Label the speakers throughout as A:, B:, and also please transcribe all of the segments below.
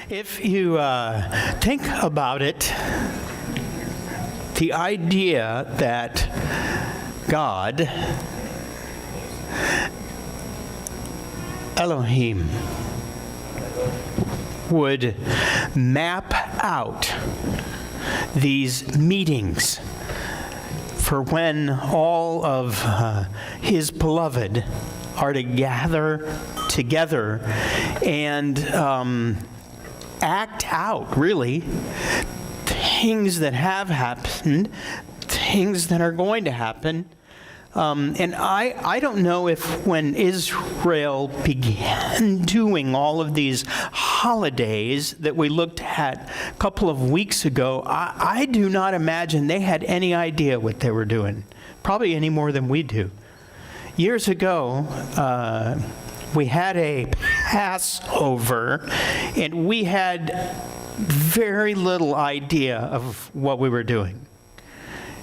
A: If you think about it, the idea that God, Elohim, would map out these meetings for when all of his beloved are to gather together and act out, really, things that have happened, things that are going to happen. And I don't know if when Israel began doing all of these holidays that we looked at a couple of weeks ago, I do not imagine they had any idea what they were doing, probably any more than we do. Years ago, we had a Passover, and we had very little idea of what we were doing.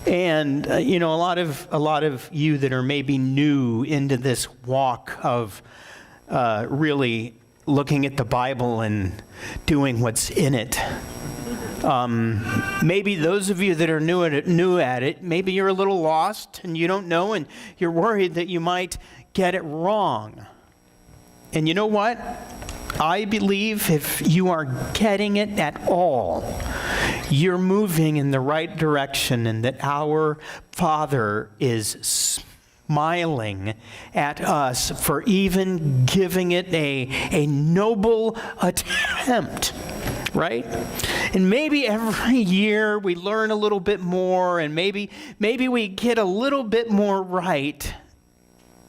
A: And a lot of you that are maybe new into this walk of really looking at the Bible and doing what's in it. Maybe those of you that are new at it, maybe you're a little lost and you don't know, and you're worried that you might get it wrong. And you know what? I believe if you are getting it at all, you're moving in the right direction, and that our Father is smiling at us for even giving it a noble attempt, right? And maybe every year we learn a little bit more, and maybe we get a little bit more right,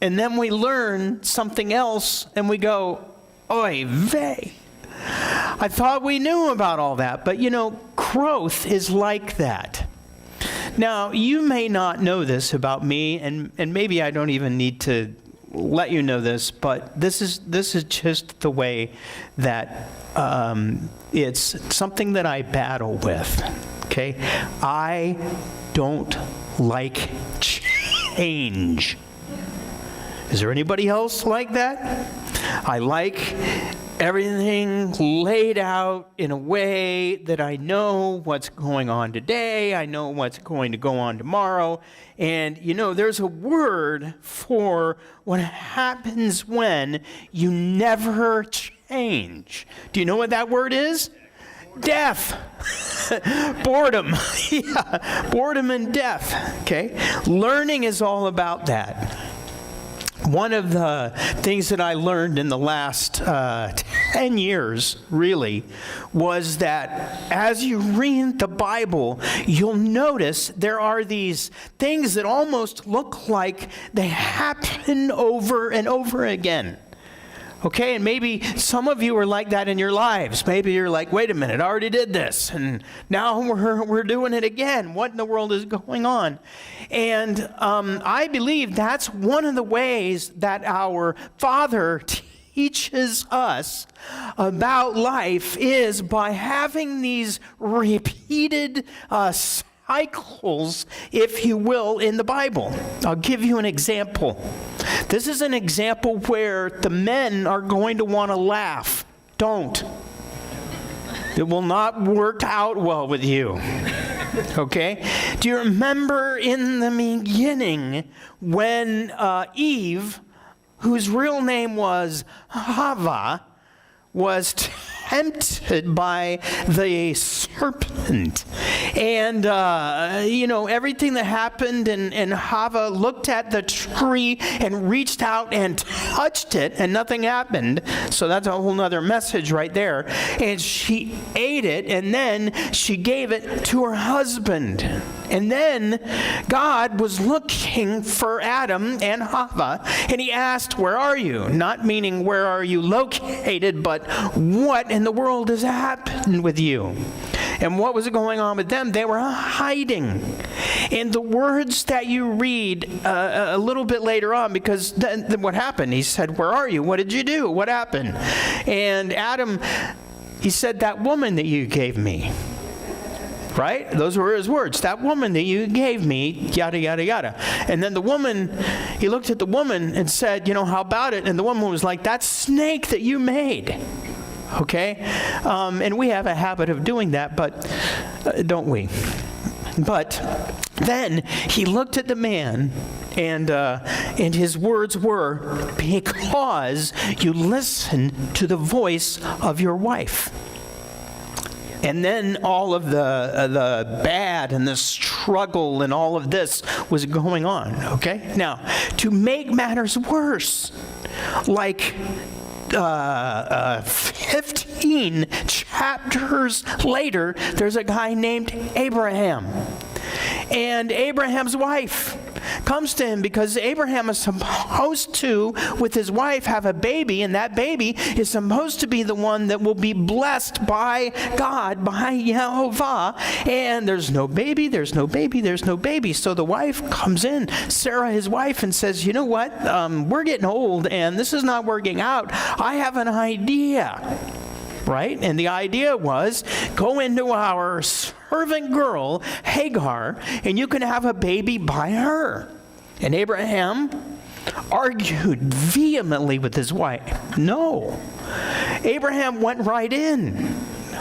A: and then we learn something else, and we go, oy vey. I thought we knew about all that, but growth is like that. Now, you may not know this about me, and maybe I don't even need to let you know this, but this is just the way that it's something that I battle with, okay? I don't like change. Is there anybody else like that? I like everything laid out in a way that I know what's going on today, I know what's going to go on tomorrow, and there's a word for what happens when you never change. Do you know what that word is? Death. Boredom. Yeah, boredom and death. Okay? Learning is all about that. One of the things that I learned in the last 10 years, really, was that as you read the Bible, you'll notice there are these things that almost look like they happen over and over again. Okay, and maybe some of you are like that in your lives. Maybe you're like, wait a minute, I already did this, and now we're doing it again. What in the world is going on? And I believe that's one of the ways that our Father teaches us about life, is by having these repeated cycles, if you will, in the Bible. I'll give you an example. This is an example where the men are going to want to laugh. Don't. It will not work out well with you. Okay? Do you remember in the beginning when Eve, whose real name was Hava, was tempted by the serpent? And, everything that happened, and Hava looked at the tree and reached out and touched it, and nothing happened. So that's a whole nother message right there. And she ate it, and then she gave it to her husband. And then God was looking for Adam and Hava, and he asked, where are you? Not meaning where are you located, but what in the world has happened with you? And what was going on with them? They were hiding. And the words that you read a little bit later on, because then what happened? He said, where are you? What did you do? What happened? And Adam, he said, that woman that you gave me. Right? Those were his words. That woman that you gave me, yada, yada, yada. And then the woman, he looked at the woman and said, how about it? And the woman was like, that snake that you made. okay? And we have a habit of doing that, but don't we? But then he looked at the man, and his words were, because you listen to the voice of your wife. And then all of the bad and the struggle and all of this was going on, okay? Now, to make matters worse, like 15 chapters later, there's a guy named Abraham. And Abraham's wife comes to him because Abraham is supposed to, with his wife, have a baby, and that baby is supposed to be the one that will be blessed by God, by Yehovah. And there's no baby, there's no baby, there's no baby. So the wife comes in, Sarah, his wife, and says, you know what, we're getting old, and this is not working out. I have an idea. Right? And the idea was, go into our servant girl, Hagar, and you can have a baby by her. And Abraham argued vehemently with his wife. No. Abraham went right in.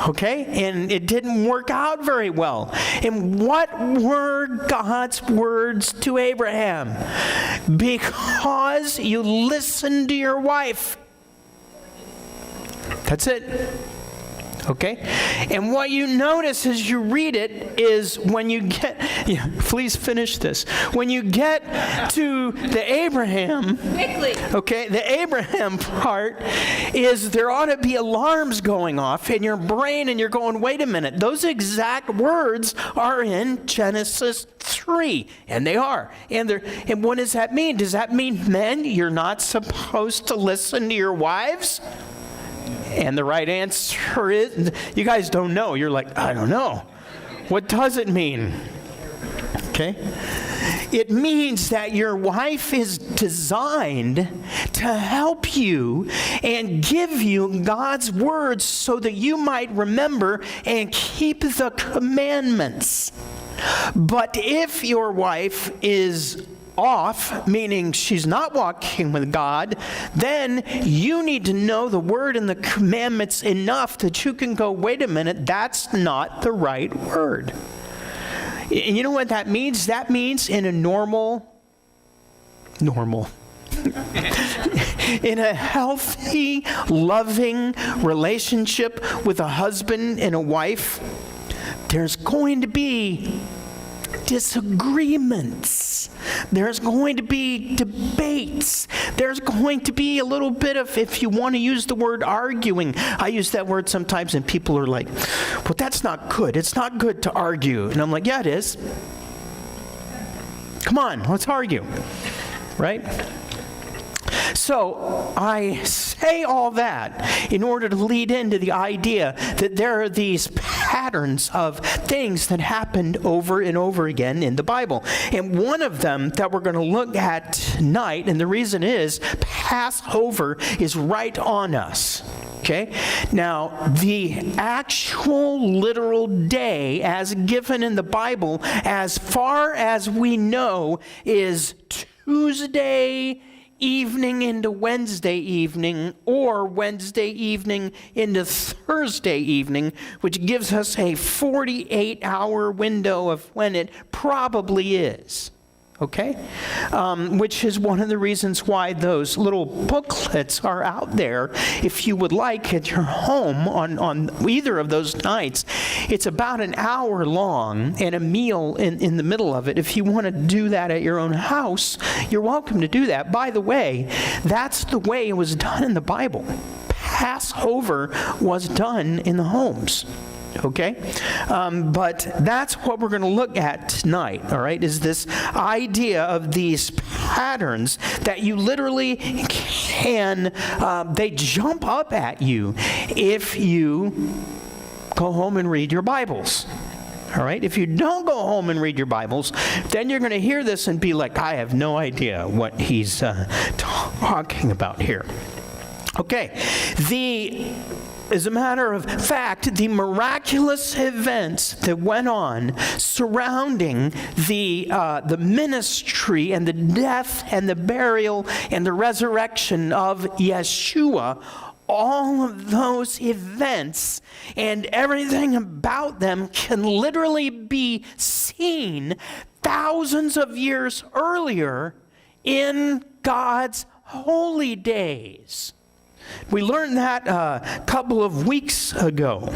A: Okay? And it didn't work out very well. And what were God's words to Abraham? Because you listened to your wife. That's it. Okay? And what you notice as you read it is when you get, please finish this. When you get to the Abraham, quickly. Okay, the Abraham part is there ought to be alarms going off in your brain and you're going, wait a minute, those exact words are in Genesis 3. And they are. And what does that mean? Does that mean, men, you're not supposed to listen to your wives? And the right answer is, you guys don't know. You're like, I don't know. What does it mean? Okay? It means that your wife is designed to help you and give you God's words so that you might remember and keep the commandments. But if your wife is off, meaning she's not walking with God, then you need to know the word and the commandments enough that you can go, wait a minute, that's not the right word. And you know what that means? That means in a normal, in a healthy, loving relationship with a husband and a wife, there's going to be disagreements. There's going to be debates. There's going to be a little bit of, if you want to use the word arguing. I use that word sometimes and people are like, well, that's not good. It's not good to argue. And I'm like, yeah, it is. Come on, let's argue. Right? So I say all that in order to lead into the idea that there are these patterns of things that happened over and over again in the Bible. And one of them that we're going to look at tonight, and the reason is Passover is right on us. Okay? Now, the actual literal day as given in the Bible, as far as we know, is Tuesday evening into Wednesday evening, or Wednesday evening into Thursday evening, which gives us a 48-hour window of when it probably is. Okay? Which is one of the reasons why those little booklets are out there. If you would like at your home on either of those nights, it's about an hour long and a meal in the middle of it. If you want to do that at your own house, you're welcome to do that. By the way, that's the way it was done in the Bible. Passover was done in the homes. Okay? But that's what we're going to look at tonight, all right, is this idea of these patterns that you literally can, they jump up at you if you go home and read your Bibles. All right? If you don't go home and read your Bibles, then you're going to hear this and be like, I have no idea what he's talking about here. Okay. As a matter of fact, the miraculous events that went on surrounding the ministry and the death and the burial and the resurrection of Yeshua all of those events and everything about them can literally be seen thousands of years earlier in God's holy days. We learned that a couple of weeks ago.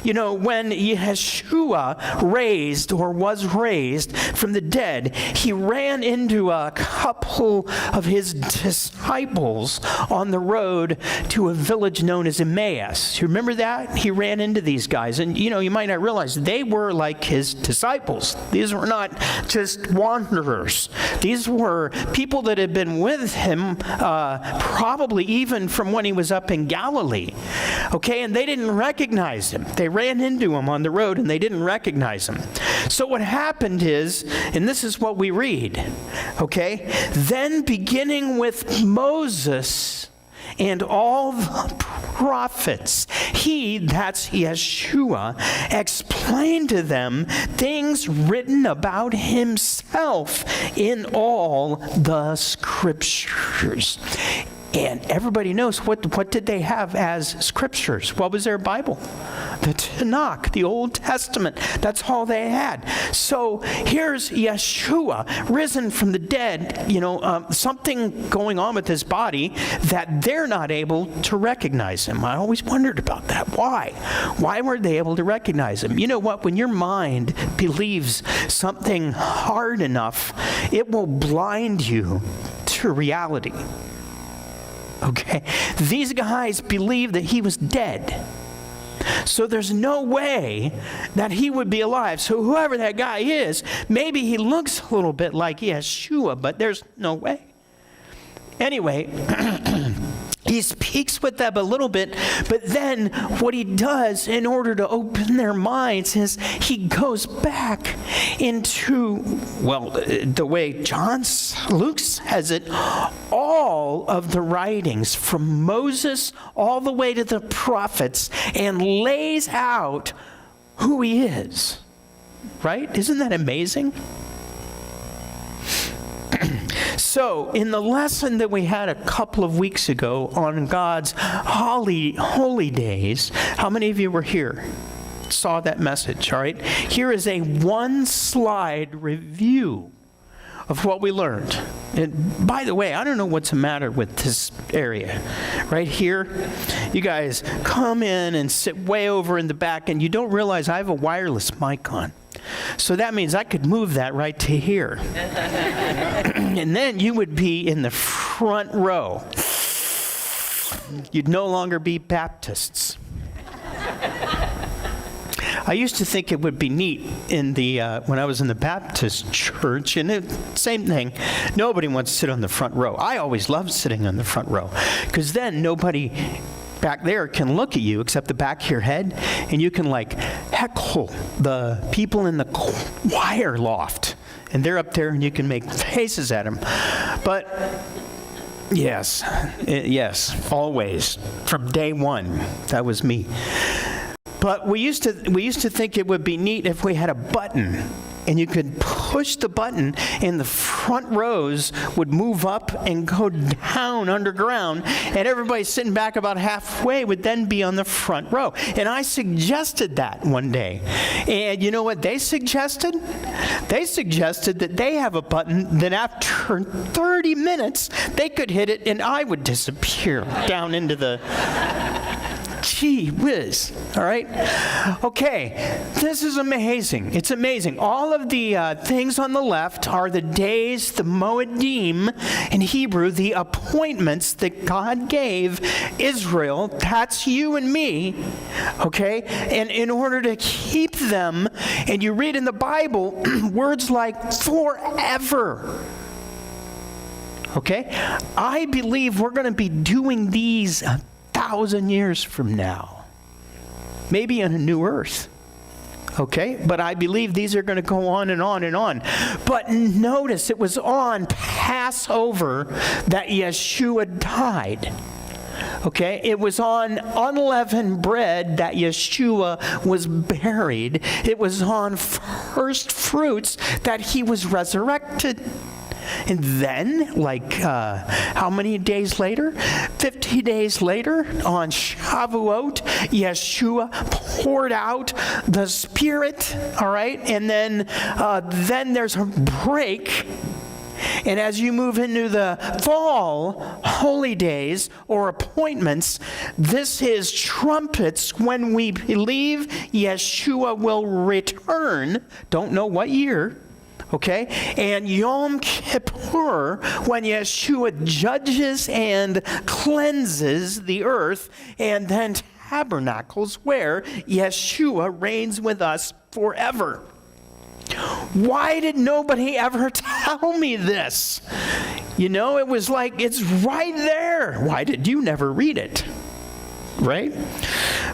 A: You know, when Yeshua was raised from the dead, he ran into a couple of his disciples on the road to a village known as Emmaus. You remember that? He ran into these guys. And, you know, you might not realize they were like his disciples. These were not just wanderers. These were people that had been with him probably even from when he was up in Galilee. Okay, and they didn't recognize him. They ran into him on the road and they didn't recognize him. So what happened is, and this is what we read, okay? Then beginning with Moses and all the prophets, he, that's Yeshua, explained to them things written about himself in all the scriptures. And everybody knows what did they have as scriptures? What was their Bible? The Tanakh, the Old Testament. That's all they had. So here's Yeshua, risen from the dead, something going on with his body that they're not able to recognize him. I always wondered about that. Why? Why weren't they able to recognize him? You know what? When your mind believes something hard enough, it will blind you to reality. Okay, these guys believed that he was dead. So there's no way that he would be alive. So whoever that guy is, maybe he looks a little bit like Yeshua, but there's no way. Anyway, he speaks with them a little bit, but then what he does in order to open their minds is he goes back into, the way Luke says it, all of the writings from Moses all the way to the prophets and lays out who he is. Right? Isn't that amazing? So, in the lesson that we had a couple of weeks ago on God's holy days, how many of you were here? Saw that message, all right? Here is a one-slide review of what we learned. And by the way, I don't know what's the matter with this area. Right here, you guys come in and sit way over in the back, and you don't realize I have a wireless mic on. So that means I could move that right to here. And then you would be in the front row. You'd no longer be Baptists. I used to think it would be neat in the when I was in the Baptist church, and same thing. Nobody wants to sit on the front row. I always loved sitting on the front row, because then nobody back there can look at you except the back of your head, and you can heckle the people in the choir loft, and they're up there, and you can make faces at them. But yes, always from day one, that was me. But we used to think it would be neat if we had a button, and you could push the button, and the front rows would move up and go down underground, and everybody sitting back about halfway would then be on the front row. And I suggested that one day. And you know what they suggested? They suggested that they have a button that after 30 minutes, they could hit it, and I would disappear down into the... Gee whiz, all right? Okay, this is amazing. It's amazing. All of the things on the left are the days, the Moedim, in Hebrew, the appointments that God gave Israel. That's you and me, okay? And in order to keep them, and you read in the Bible, words like forever. Okay? I believe we're going to be doing these 1,000 years from now, maybe on a new earth. Okay, but I believe these are going to go on and on and on. But notice it was on Passover that Yeshua died. Okay, it was on unleavened bread that Yeshua was buried. It was on first fruits that he was resurrected. And then, how many days later? 50 days later, on Shavuot, Yeshua poured out the Spirit, all right? And then there's a break. And as you move into the fall holy days or appointments, this is trumpets when we believe Yeshua will return. Don't know what year. Okay? And Yom Kippur, when Yeshua judges and cleanses the earth, and then tabernacles where Yeshua reigns with us forever. Why did nobody ever tell me this? It was like, it's right there. Why did you never read it? Right?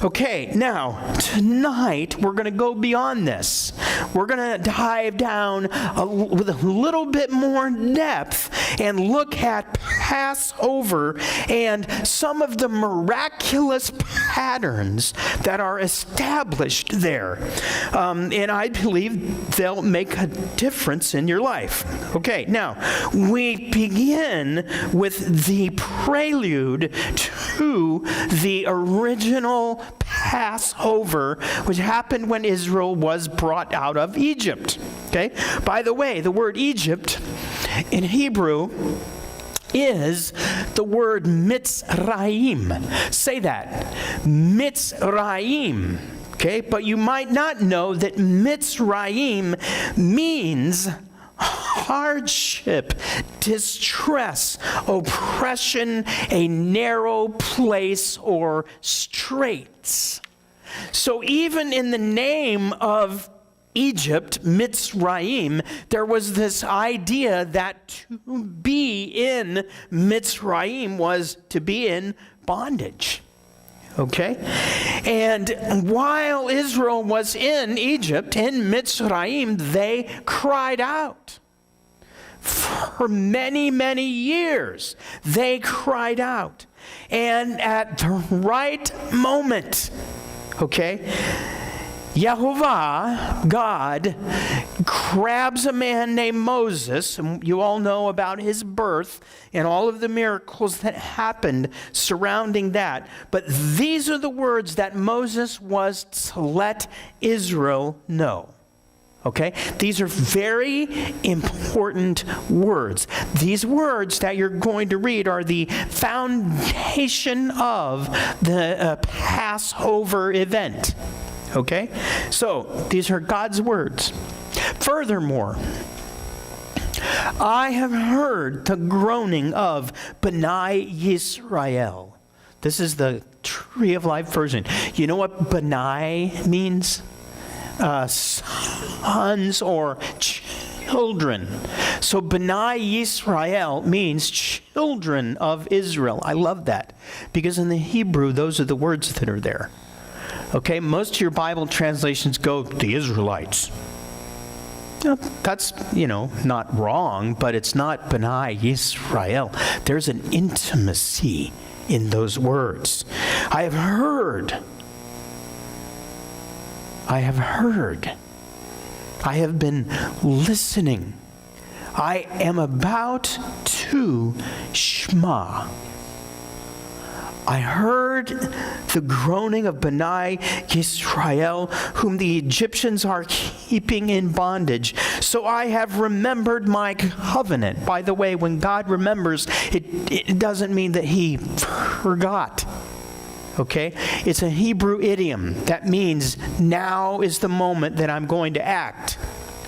A: Okay, now, tonight, we're going to go beyond this. We're going to dive down with a little bit more depth and look at Passover and some of the miraculous patterns that are established there. And I believe they'll make a difference in your life. Okay, now, we begin with the prelude to the original Passover, which happened when Israel was brought out of Egypt. Okay? By the way, the word Egypt in Hebrew is the word Mitzrayim. Say that. Mitzrayim. Okay? But you might not know that Mitzrayim means hardship, distress, oppression, a narrow place, or straits. So even in the name of Egypt, Mitzrayim, there was this idea that to be in Mitzrayim was to be in bondage. Okay? And while Israel was in Egypt, in Mitzrayim, they cried out. For many, many years, they cried out. And at the right moment, okay, Yehovah, God, grabs a man named Moses, and you all know about his birth and all of the miracles that happened surrounding that. But these are the words that Moses was to let Israel know. Okay? These are very important words. These words that you're going to read are the foundation of the Passover event. Okay? So, these are God's words. Furthermore, I have heard the groaning of B'nai Yisrael. This is the Tree of Life version. You know what B'nai means? Sons or children. So B'nai Yisrael means children of Israel. I love that because in the Hebrew, those are the words that are there. Okay, most of your Bible translations go, the Israelites. That's, not wrong, but it's not B'nai Yisrael. There's an intimacy in those words. I have heard. I have been listening. I am about to Shema. I heard the groaning of B'nai Yisrael, whom the Egyptians are keeping in bondage. So I have remembered my covenant. By the way, when God remembers, it doesn't mean that he forgot. Okay? It's a Hebrew idiom that means now is the moment that I'm going to act.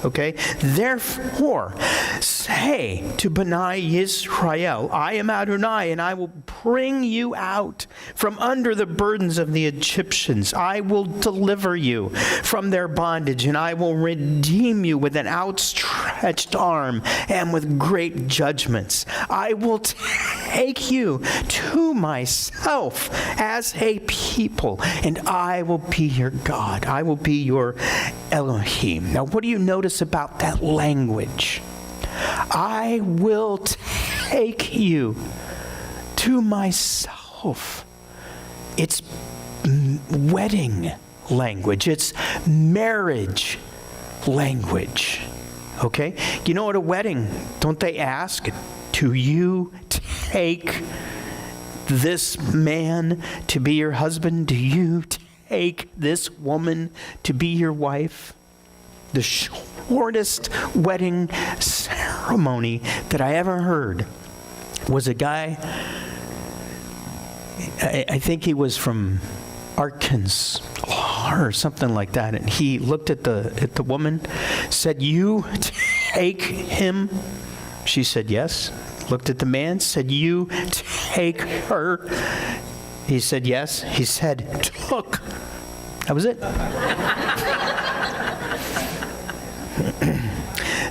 A: Okay? Therefore, say to B'nai Yisrael, I am Adonai, and I will bring you out from under the burdens of the Egyptians. I will deliver you from their bondage, and I will redeem you with an outstretched arm and with great judgments. I will take you to myself as a people, and I will be your God. I will be your Elohim. Now, what do you notice about that language? I will take you to myself. It's wedding language. It's marriage language. Okay? You know, at a wedding, don't they ask, do you take this man to be your husband? Do you take this woman to be your wife? The shortest wedding ceremony that I ever heard was a guy, I think he was from Arkansas or something like that, and he looked at the woman, said, "You take him?" She said, "Yes." Looked at the man, said, "You take her?" He said, "Yes." He said, "Took." That was it.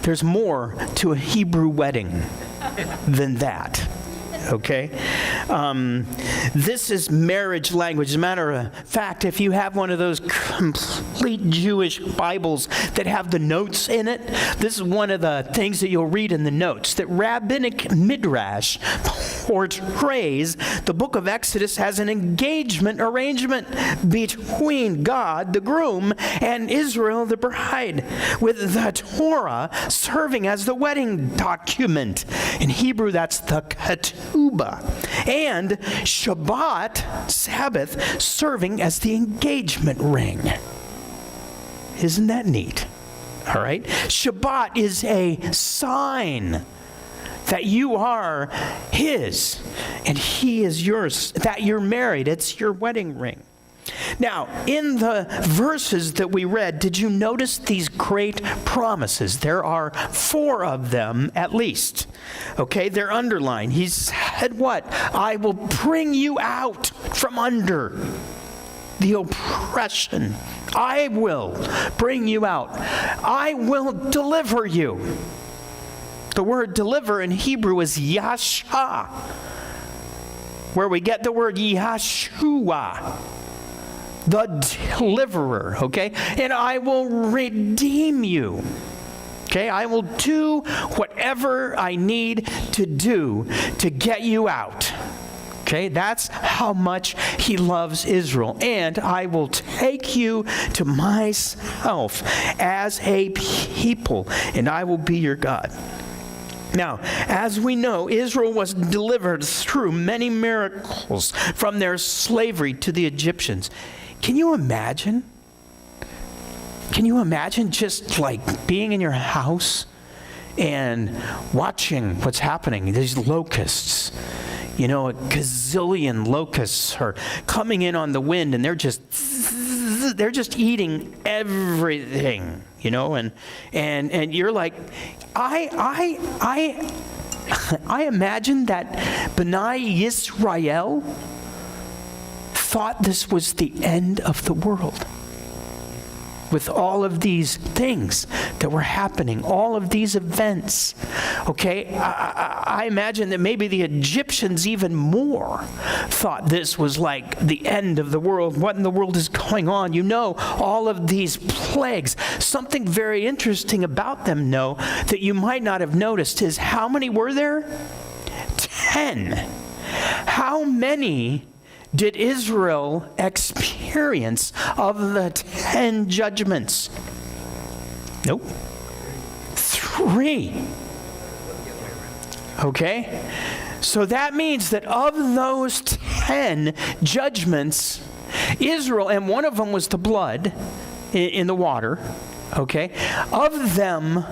A: There's more to a Hebrew wedding than that. Okay? This is marriage language. As a matter of fact, if you have one of those complete Jewish Bibles that have the notes in it, this is one of the things that you'll read in the notes, that Rabbinic Midrash portrays the book of Exodus as an engagement arrangement between God, the groom, and Israel, the bride, with the Torah serving as the wedding document. In Hebrew, that's the ketubah. And Shabbat, Sabbath, serving as the engagement ring. Isn't that neat? All right? Shabbat is a sign that you are his and he is yours, that you're married. It's your wedding ring. Now, in the verses that we read, did you notice these great promises? There are 4 of them at least. Okay, they're underlined. He said what? I will bring you out from under the oppression. I will bring you out. I will deliver you. The word deliver in Hebrew is yasha, where we get the word Yahshua, the deliverer, okay? And I will redeem you. Okay, I will do whatever I need to do to get you out. Okay, that's how much he loves Israel. And I will take you to myself as a people, and I will be your God. Now, as we know, Israel was delivered through many miracles from their slavery to the Egyptians. Can you imagine? Can you imagine just like being in your house and watching what's happening? These locusts, you know, a gazillion locusts are coming in on the wind, and they're just eating everything, you know, and you're like, I imagine that B'nai Yisrael thought this was the end of the world. With all of these things that were happening, all of these events, okay? I imagine that maybe the Egyptians even more thought this was like the end of the world. What in the world is going on? You know, all of these plagues. Something very interesting about them, no, that you might not have noticed is how many were there? 10. How many did Israel experience of the 10 judgments? Nope. 3. Okay? So that means that of those 10 judgments, Israel, and one of them was the blood in the water, okay? Of them,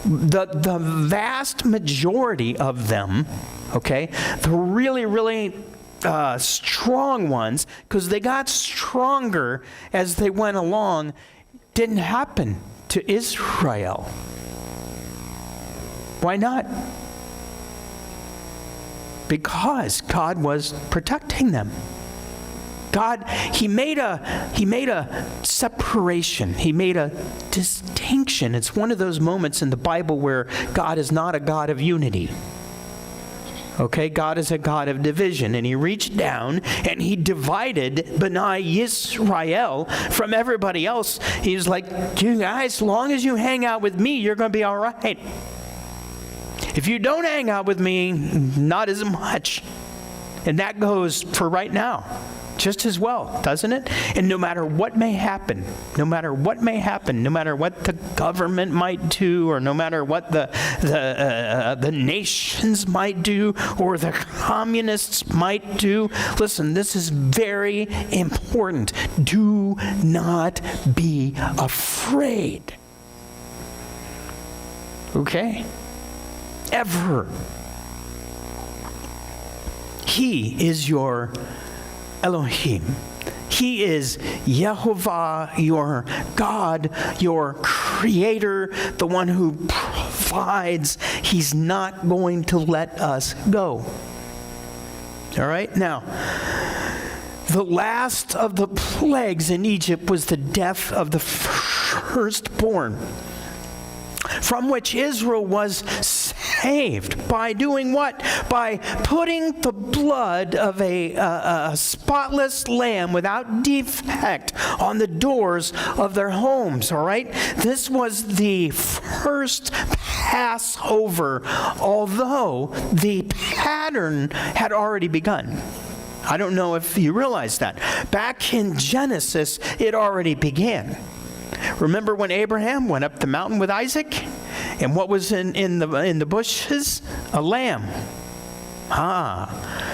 A: the vast majority of them, okay, the really strong ones, because they got stronger as they went along, didn't happen to Israel. Why not? Because God was protecting them. God, he made a separation. He made a distinction. It's one of those moments in the Bible where God is not a God of unity. Okay, God is a God of division, and he reached down and he divided B'nai Yisrael from everybody else. He's like, you guys, as long as you hang out with me, you're going to be all right. If you don't hang out with me, not as much. And that goes for right now. just as well, doesn't it? And no matter what may happen, no matter what the government might do, or no matter what the nations might do, or the communists might do, listen, this is very important. Do not be afraid. Okay? Ever. He is your Elohim. He is Yehovah, your God, your creator, the one who provides. He's not going to let us go. All right? Now, the last of the plagues in Egypt was the death of the firstborn, from which Israel was saved by doing what? By putting the blood of a spotless lamb without defect on the doors of their homes, all right? This was the first Passover, although the pattern had already begun. I don't know if you realize that. Back in Genesis, it already began. Remember when Abraham went up the mountain with Isaac? And what was in the bushes? A lamb.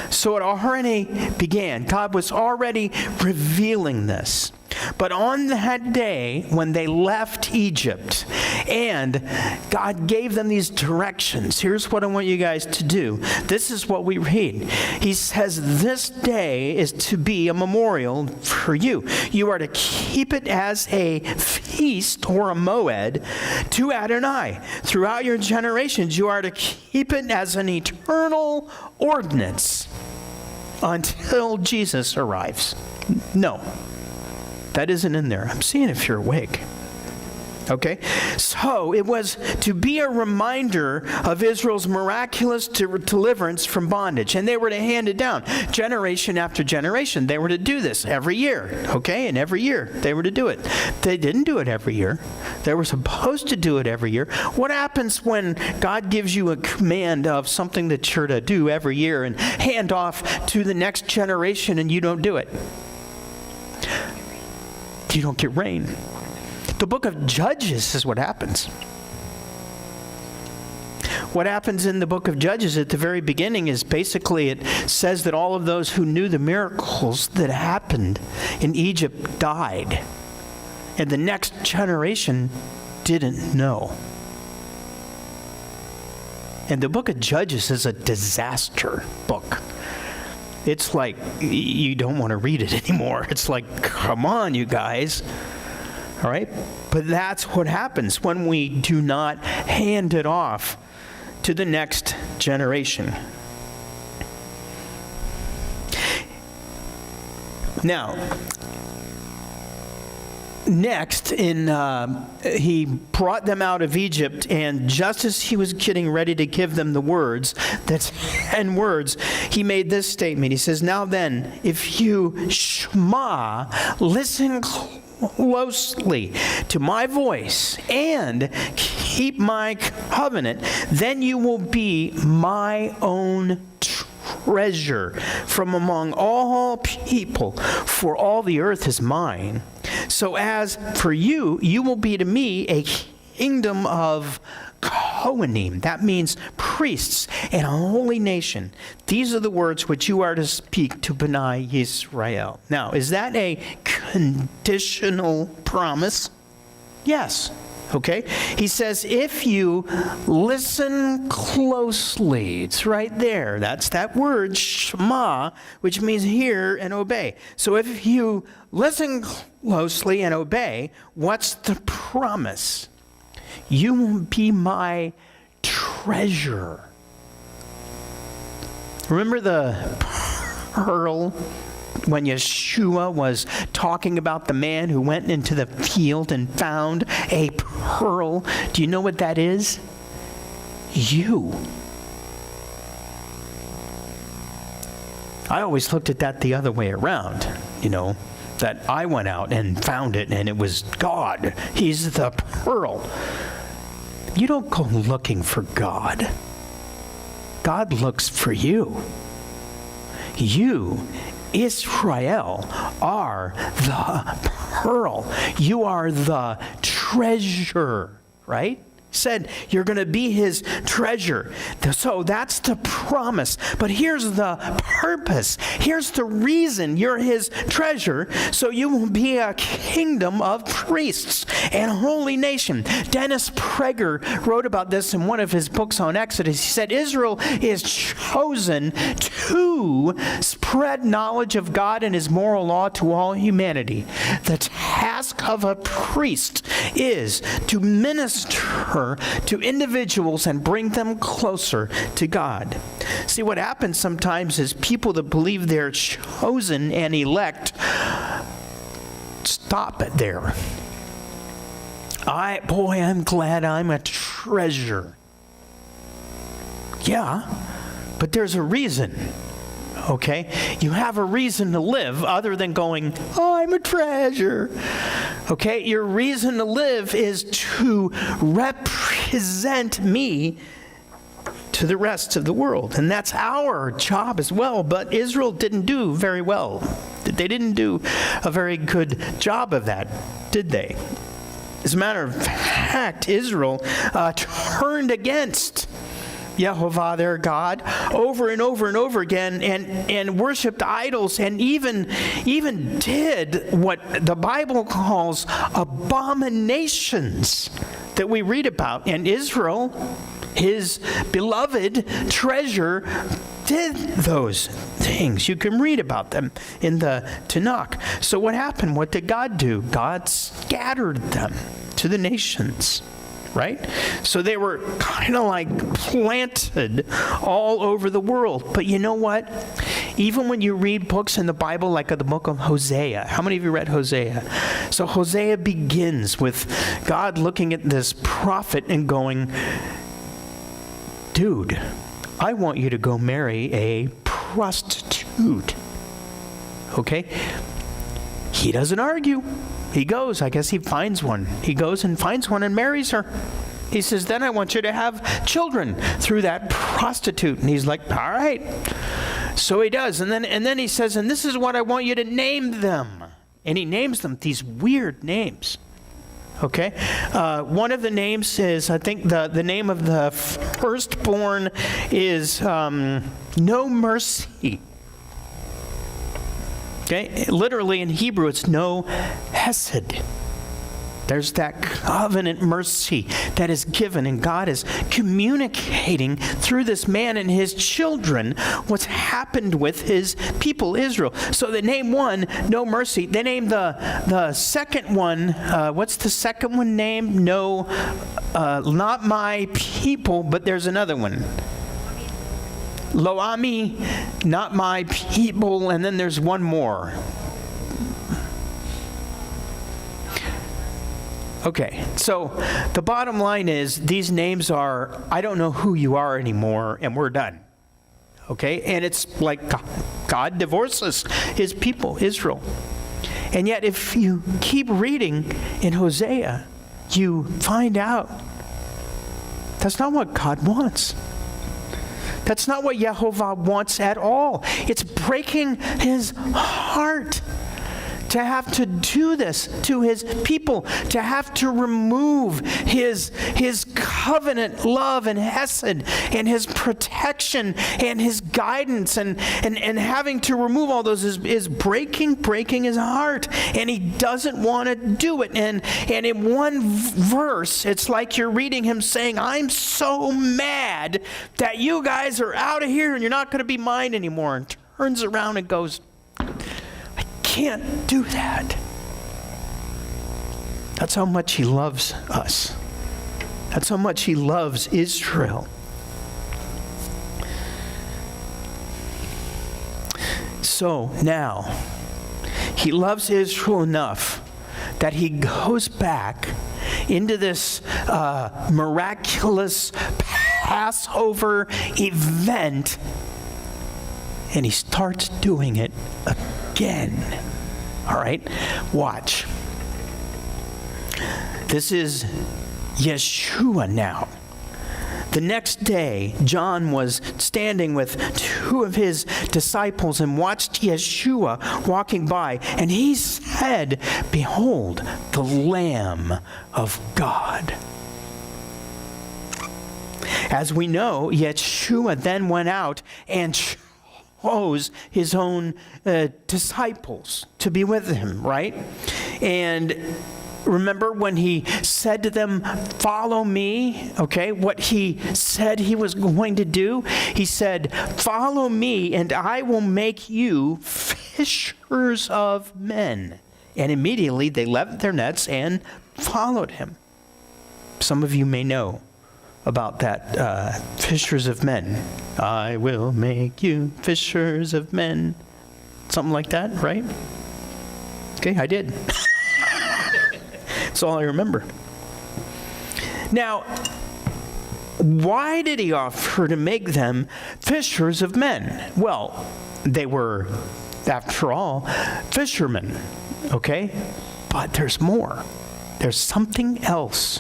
A: So it already began. God was already revealing this. But on that day, when they left Egypt, and God gave them these directions, here's what I want you guys to do. This is what we read. He says, this day is to be a memorial for you. You are to keep it as a feast or a moed to Adonai. Throughout your generations, you are to keep it as an eternal ordinance until Jesus arrives. No. That isn't in there. I'm seeing if you're awake. Okay? So it was to be a reminder of Israel's miraculous deliverance from bondage. And they were to hand it down generation after generation. They were to do this every year. Okay? And every year they were to do it. They didn't do it every year. They were supposed to do it every year. What happens when God gives you a command of something that you're to do every year and hand off to the next generation and you don't do it? You don't get rain. The book of Judges is what happens. What happens in the book of Judges at the very beginning is basically it says that all of those who knew the miracles that happened in Egypt died. And the next generation didn't know. And the book of Judges is a disaster book. It's like you don't want to read it anymore. It's like, come on, you guys. All right? But that's what happens when we do not hand it off to the next generation. Now, next, he brought them out of Egypt, and just as he was getting ready to give them the words, that's 10 words, he made this statement. He says, now then, if you shema, listen closely to my voice and keep my covenant, then you will be my own treasure from among all people, for all the earth is mine. So as for you, you will be to me a kingdom of Kohanim. That means priests and a holy nation. These are the words which you are to speak to Bnei Yisrael. Now, is that a conditional promise? Yes. Okay? He says, if you listen closely, it's right there. That's that word, shema, which means hear and obey. So if you listen closely and obey, what's the promise? You will be my treasure. Remember the pearl when Yeshua was talking about the man who went into the field and found a pearl? Do you know what that is? You. I always looked at that the other way around, that I went out and found it and it was God. He's the pearl. You don't go looking for God. God looks for you. You Israel are the pearl. You are the treasure, right? Said you're going to be his treasure. So that's the promise. But here's the purpose. Here's the reason you're his treasure. So you will be a kingdom of priests and a holy nation. Dennis Prager wrote about this in one of his books on Exodus. He said, Israel is chosen to spread knowledge of God and his moral law to all humanity. The task of a priest is to minister to individuals and bring them closer to God. See, what happens sometimes is people that believe they're chosen and elect stop it there. I'm glad I'm a treasure. Yeah, but there's a reason. Okay? You have a reason to live other than going, I'm a treasure. Okay? Your reason to live is to represent me to the rest of the world. And that's our job as well. But Israel didn't do very well. They didn't do a very good job of that, did they? As a matter of fact, Israel turned against Yehovah, their God, over and over and over again, and worshipped idols, and even did what the Bible calls abominations that we read about. And Israel, his beloved treasure, did those things. You can read about them in the Tanakh. So what happened? What did God do? God scattered them to the nations. Right? So they were kind of like planted all over the world. But you know what? Even when you read books in the Bible, like the book of Hosea, how many of you read Hosea? So Hosea begins with God looking at this prophet and going, dude, I want you to go marry a prostitute. Okay? He doesn't argue. He goes, I guess he finds one. He goes and finds one and marries her. He says, then I want you to have children through that prostitute. And he's like, all right. So he does. And then he says, and this is what I want you to name them. And he names them these weird names. Okay? One of the names is, I think the name of the firstborn is No Mercy. Okay? Literally in Hebrew, it's no hesed. There's that covenant mercy that is given, and God is communicating through this man and his children what's happened with his people, Israel. So they name one, no mercy. They name the second one, what's the second one named? No, not my people, but there's another one. Lo Ami, not my people, and then there's one more. Okay, so the bottom line is these names are, I don't know who you are anymore, and we're done. Okay, and it's like God divorces his people, Israel. And yet if you keep reading in Hosea, you find out that's not what God wants. That's not what Yehovah wants at all. It's breaking his heart to have to do this to his people, to have to remove his covenant love and hesed and his protection and his guidance and having to remove all those is breaking his heart, and he doesn't want to do it. And in one verse, it's like you're reading him saying, I'm so mad that you guys are out of here and you're not going to be mine anymore, and turns around and goes, can't do that. That's how much he loves us. That's how much he loves Israel. So now, he loves Israel enough that he goes back into this miraculous Passover event, and he starts doing it again. All right, watch. This is Yeshua now. The next day, John was standing with two of his disciples and watched Yeshua walking by, and he said, "Behold, the Lamb of God." As we know, Yeshua then went out and chose his own disciples to be with him, right? And remember when he said to them, "Follow me," okay, what he said he was going to do? He said, "Follow me, and I will make you fishers of men." And immediately they left their nets and followed him. Some of you may know about that, fishers of men. "I will make you fishers of men." Something like that, right? Okay, I did. That's all I remember. Now, why did he offer to make them fishers of men? Well, they were, after all, fishermen, okay? But there's more. There's something else.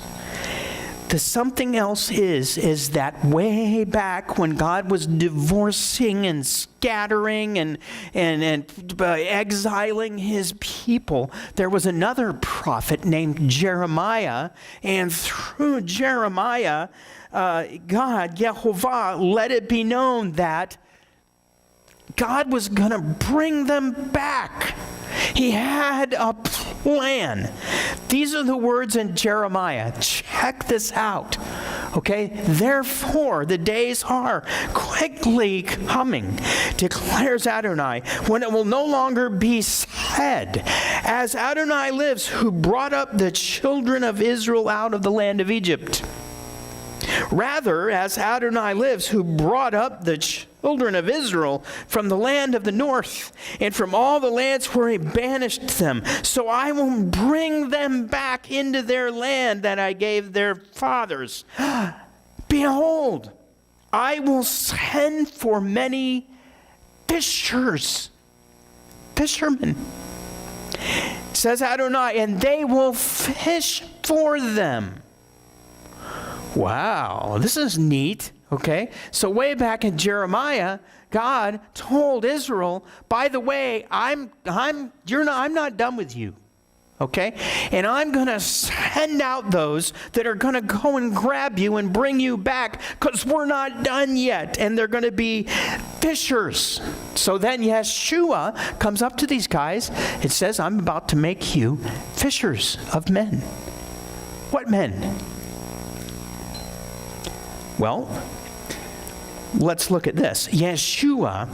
A: The something else is that way back when God was divorcing and scattering and exiling his people, there was another prophet named Jeremiah, and through Jeremiah, God, Yehovah, let it be known that God was going to bring them back. He had a plan. These are the words in Jeremiah. Check this out. Okay? "Therefore, the days are quickly coming, declares Adonai, when it will no longer be said, as Adonai lives, who brought up the children of Israel out of the land of Egypt. Rather, as Adonai lives, who brought up the children of Israel from the land of the north and from all the lands where he banished them. So I will bring them back into their land that I gave their fathers. Behold, I will send for many fishermen, says Adonai, and they will fish for them." Wow, this is neat, okay? So way back in Jeremiah, God told Israel, "By the way, I'm not done with you." Okay? "And I'm going to send out those that are going to go and grab you and bring you back, because we're not done yet, and they're going to be fishers." So then Yeshua comes up to these guys. It says, "I'm about to make you fishers of men." What men? Well, let's look at this. Yeshua,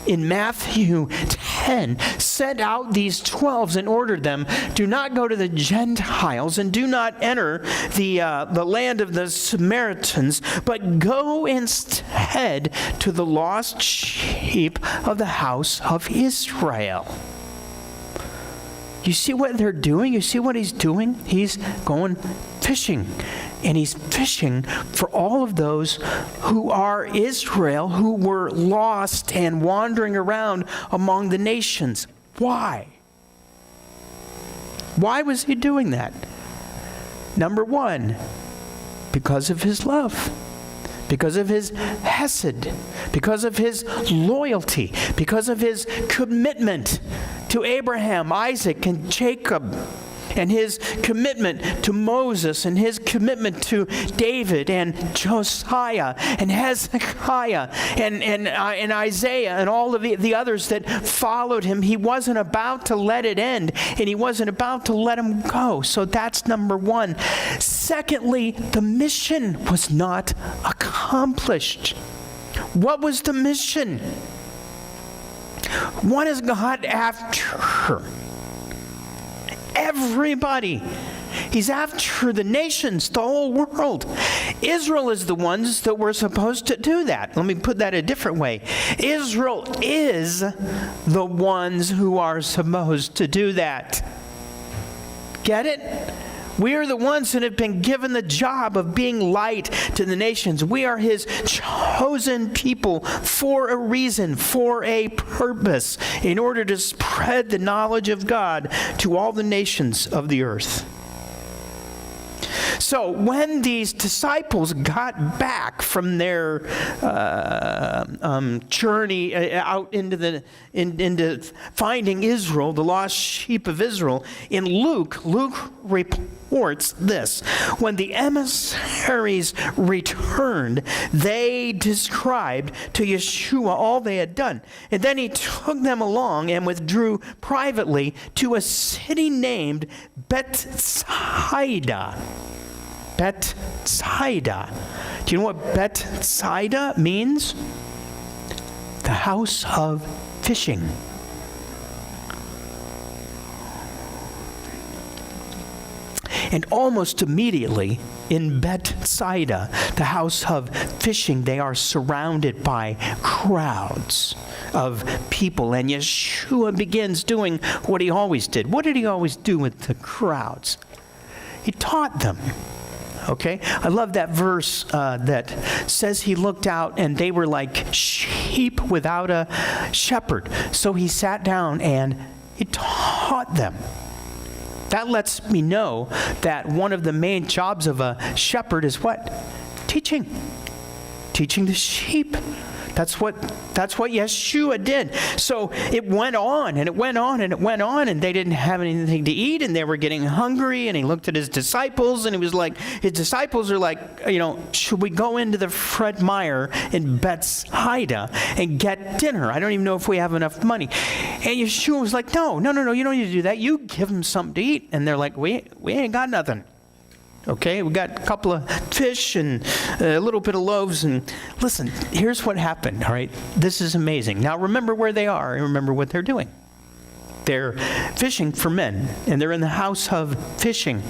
A: in Matthew 10, sent out these 12 and ordered them, "Do not go to the Gentiles and do not enter the land of the Samaritans, but go instead to the lost sheep of the house of Israel." You see what they're doing? You see what he's doing? He's going fishing. And he's fishing for all of those who are Israel, who were lost and wandering around among the nations. Why? Why was he doing that? Number one, because of his love. Because of his hesed, because of his loyalty, because of his commitment to Abraham, Isaac, and Jacob, and his commitment to Moses, and his commitment to David, and Josiah, and Hezekiah, and Isaiah, and all of the others that followed him. He wasn't about to let it end, and he wasn't about to let them go. So that's number one. Secondly, the mission was not accomplished. What was the mission? What is God after? Everybody. He's after the nations, the whole world. Israel is the ones that were supposed to do that. Let me put that a different way. Israel is the ones who are supposed to do that. Get it? We are the ones that have been given the job of being light to the nations. We are his chosen people for a reason, for a purpose, in order to spread the knowledge of God to all the nations of the earth. So when these disciples got back from their journey out into finding Israel, the lost sheep of Israel, in Luke reports this: when the emissaries returned, they described to Yeshua all they had done. And then he took them along and withdrew privately to a city named Bethsaida. Bethsaida. Do you know what Bethsaida means? The house of fishing. And almost immediately in Bethsaida, the house of fishing, they are surrounded by crowds of people. And Yeshua begins doing what he always did. What did he always do with the crowds? He taught them. Okay? I love that verse that says he looked out and they were like sheep without a shepherd. So he sat down and he taught them. That lets me know that one of the main jobs of a shepherd is what? Teaching. Teaching the sheep. That's what Yeshua did. So it went on, and it went on, and it went on, and they didn't have anything to eat, and they were getting hungry, and he looked at his disciples, and he was like, his disciples are like, should we go into the Fred Meyer in Bethsaida and get dinner? I don't even know if we have enough money. And Yeshua was like, no, you don't need to do that. You give them something to eat. And they're like, we ain't got nothing. Okay, we got a couple of fish and a little bit of loaves. And listen, here's what happened, all right? This is amazing. Now remember where they are and remember what they're doing. They're fishing for men, and they're in the house of fishing.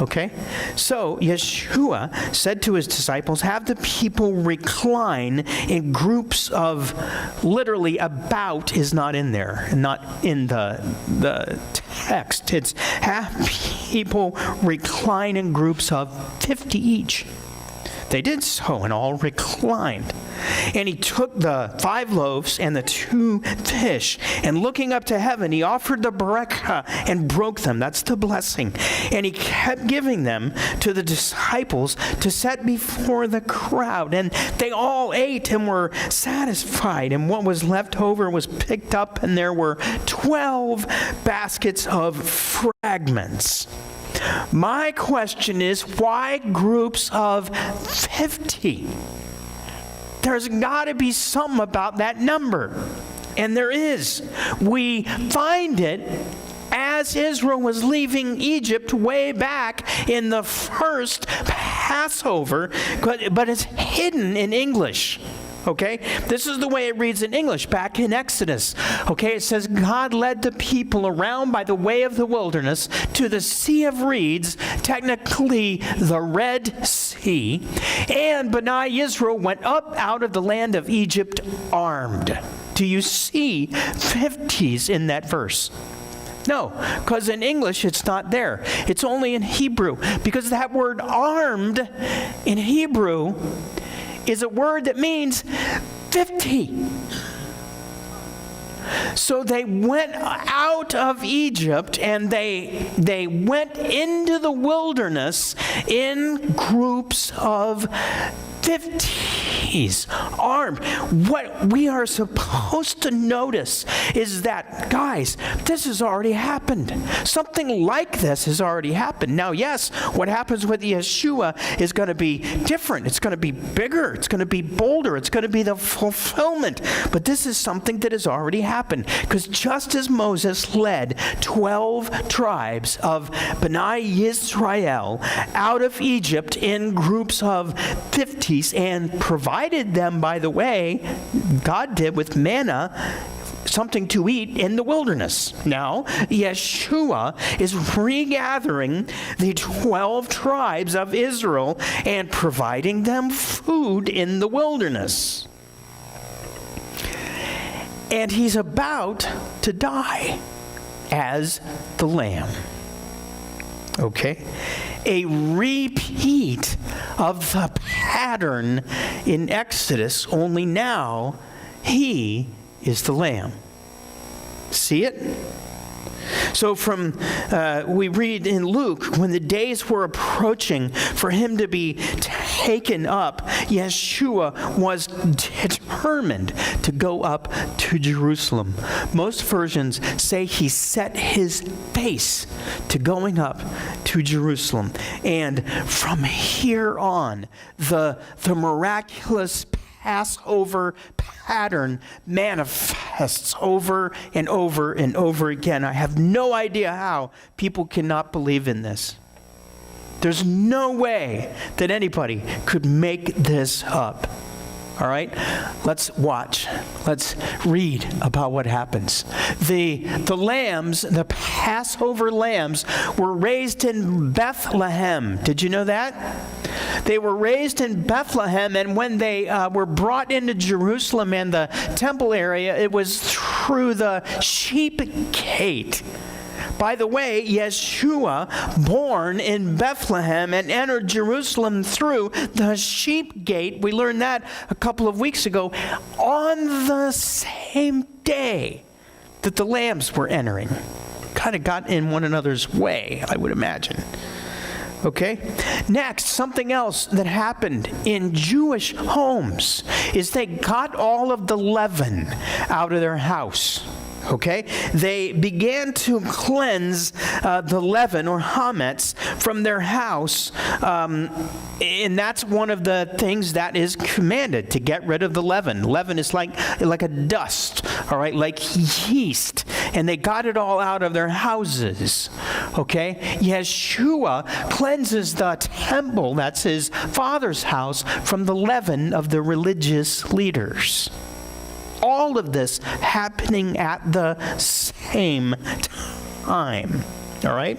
A: Okay? So Yeshua said to his disciples, have the people recline in groups of, literally about is not in there, not in the text. It's have people recline in groups of 50 each. They did so and all reclined. And he took the 5 loaves and the 2 fish, and looking up to heaven, he offered the barakah and broke them. That's the blessing. And he kept giving them to the disciples to set before the crowd. And they all ate and were satisfied. And what was left over was picked up, and there were 12 baskets of fragments. My question is, why groups of 50? There's got to be something about that number. And there is. We find it as Israel was leaving Egypt way back in the first Passover, but it's hidden in English. Okay? This is the way it reads in English back in Exodus. Okay? It says, God led the people around by the way of the wilderness to the Sea of Reeds, technically the Red Sea, and B'nai Israel went up out of the land of Egypt armed. Do you see 50s in that verse? No, because in English it's not there. It's only in Hebrew, because that word armed in Hebrew is a word that means 50. So they went out of Egypt and they went into the wilderness in groups of 50s, armed. What we are supposed to notice is that, guys, this has already happened. Something like this has already happened. Now, yes, what happens with Yeshua is going to be different. It's going to be bigger. It's going to be bolder. It's going to be the fulfillment. But this is something that has already happened. Because just as Moses led 12 tribes of B'nai Yisrael out of Egypt in groups of 50s and provided them, by the way, God did with manna, something to eat in the wilderness. Now, Yeshua is regathering the 12 tribes of Israel and providing them food in the wilderness. And he's about to die as the Lamb. Okay? A repeat of the pattern in Exodus, only now he is the Lamb. See it? So we read in Luke, when the days were approaching for him to be taken up, Yeshua was determined to go up to Jerusalem. Most versions say he set his face to going up to Jerusalem. And from here on, the miraculous Passover pattern manifests over and over and over again. I have no idea how people cannot believe in this. There's no way that anybody could make this up. All right? Let's watch. Let's read about what happens. The lambs, the Passover lambs, were raised in Bethlehem. Did you know that? They were raised in Bethlehem, and when they were brought into Jerusalem and the temple area, it was through the sheep gate. By the way, Yeshua, born in Bethlehem and entered Jerusalem through the sheep gate, we learned that a couple of weeks ago, on the same day that the lambs were entering. Kind of got in one another's way, I would imagine. Okay? Next, something else that happened in Jewish homes is they got all of the leaven out of their house. Okay? They began to cleanse the leaven or hametz from their house, and that's one of the things that is commanded, to get rid of the leaven. Leaven is like a dust, all right, like yeast, and they got it all out of their houses. Okay? Yeshua cleanses the temple, that's his Father's house, from the leaven of the religious leaders. All of this happening at the same time. All right?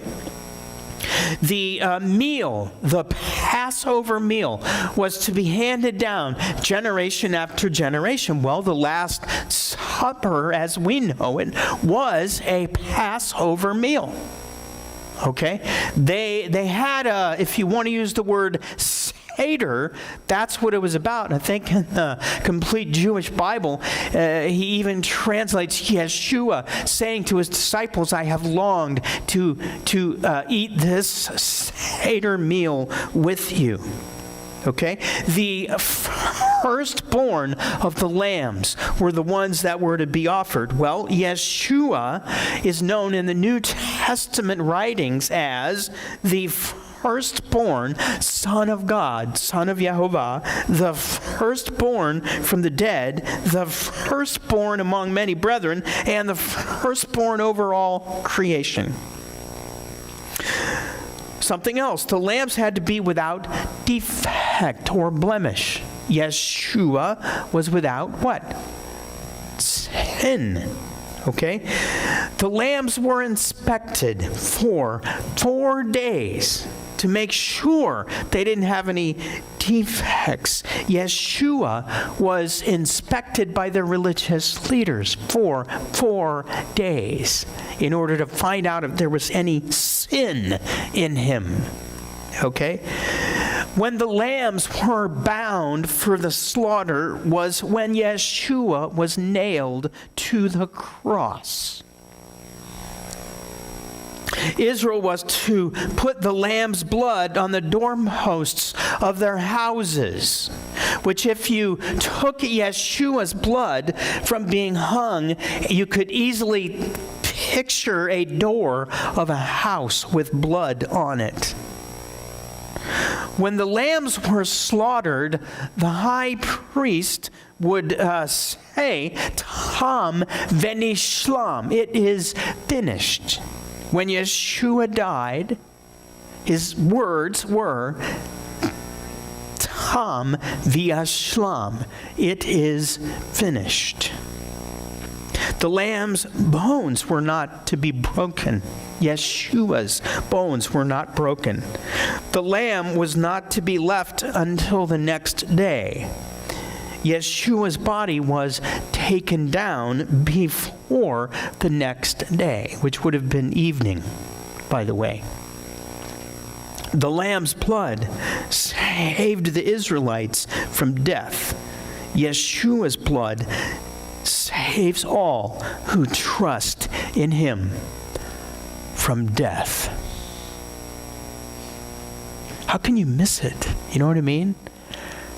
A: The meal, the Passover meal, was to be handed down generation after generation. Well, the Last Supper, as we know it, was a Passover meal. Okay? They had if you want to use the word Seder, that's what it was about. I think in the Complete Jewish Bible, he even translates Yeshua saying to his disciples, I have longed to eat this Seder meal with you. Okay? The firstborn of the lambs were the ones that were to be offered. Well, Yeshua is known in the New Testament writings as the firstborn Son of God, Son of Yehovah, the firstborn from the dead, the firstborn among many brethren, and the firstborn over all creation. Something else, the lambs had to be without defect or blemish. Yeshua was without what? Sin. Okay? The lambs were inspected for 4 days to make sure they didn't have any defects. Yeshua was inspected by the religious leaders for 4 days in order to find out if there was any sin in him. Okay? When the lambs were bound for the slaughter was when Yeshua was nailed to the cross. Israel was to put the lamb's blood on the doorposts of their houses, which if you took Yeshua's blood from being hung, you could easily picture a door of a house with blood on it. When the lambs were slaughtered, the high priest would say, Tam venishlam, it is finished. When Yeshua died, his words were, Tam v'ashlam, it is finished. The lamb's bones were not to be broken. Yeshua's bones were not broken. The lamb was not to be left until the next day. Yeshua's body was taken down before the next day, which would have been evening, by the way. The lamb's blood saved the Israelites from death. Yeshua's blood saves all who trust in him. from death. How can you miss it? You know what I mean?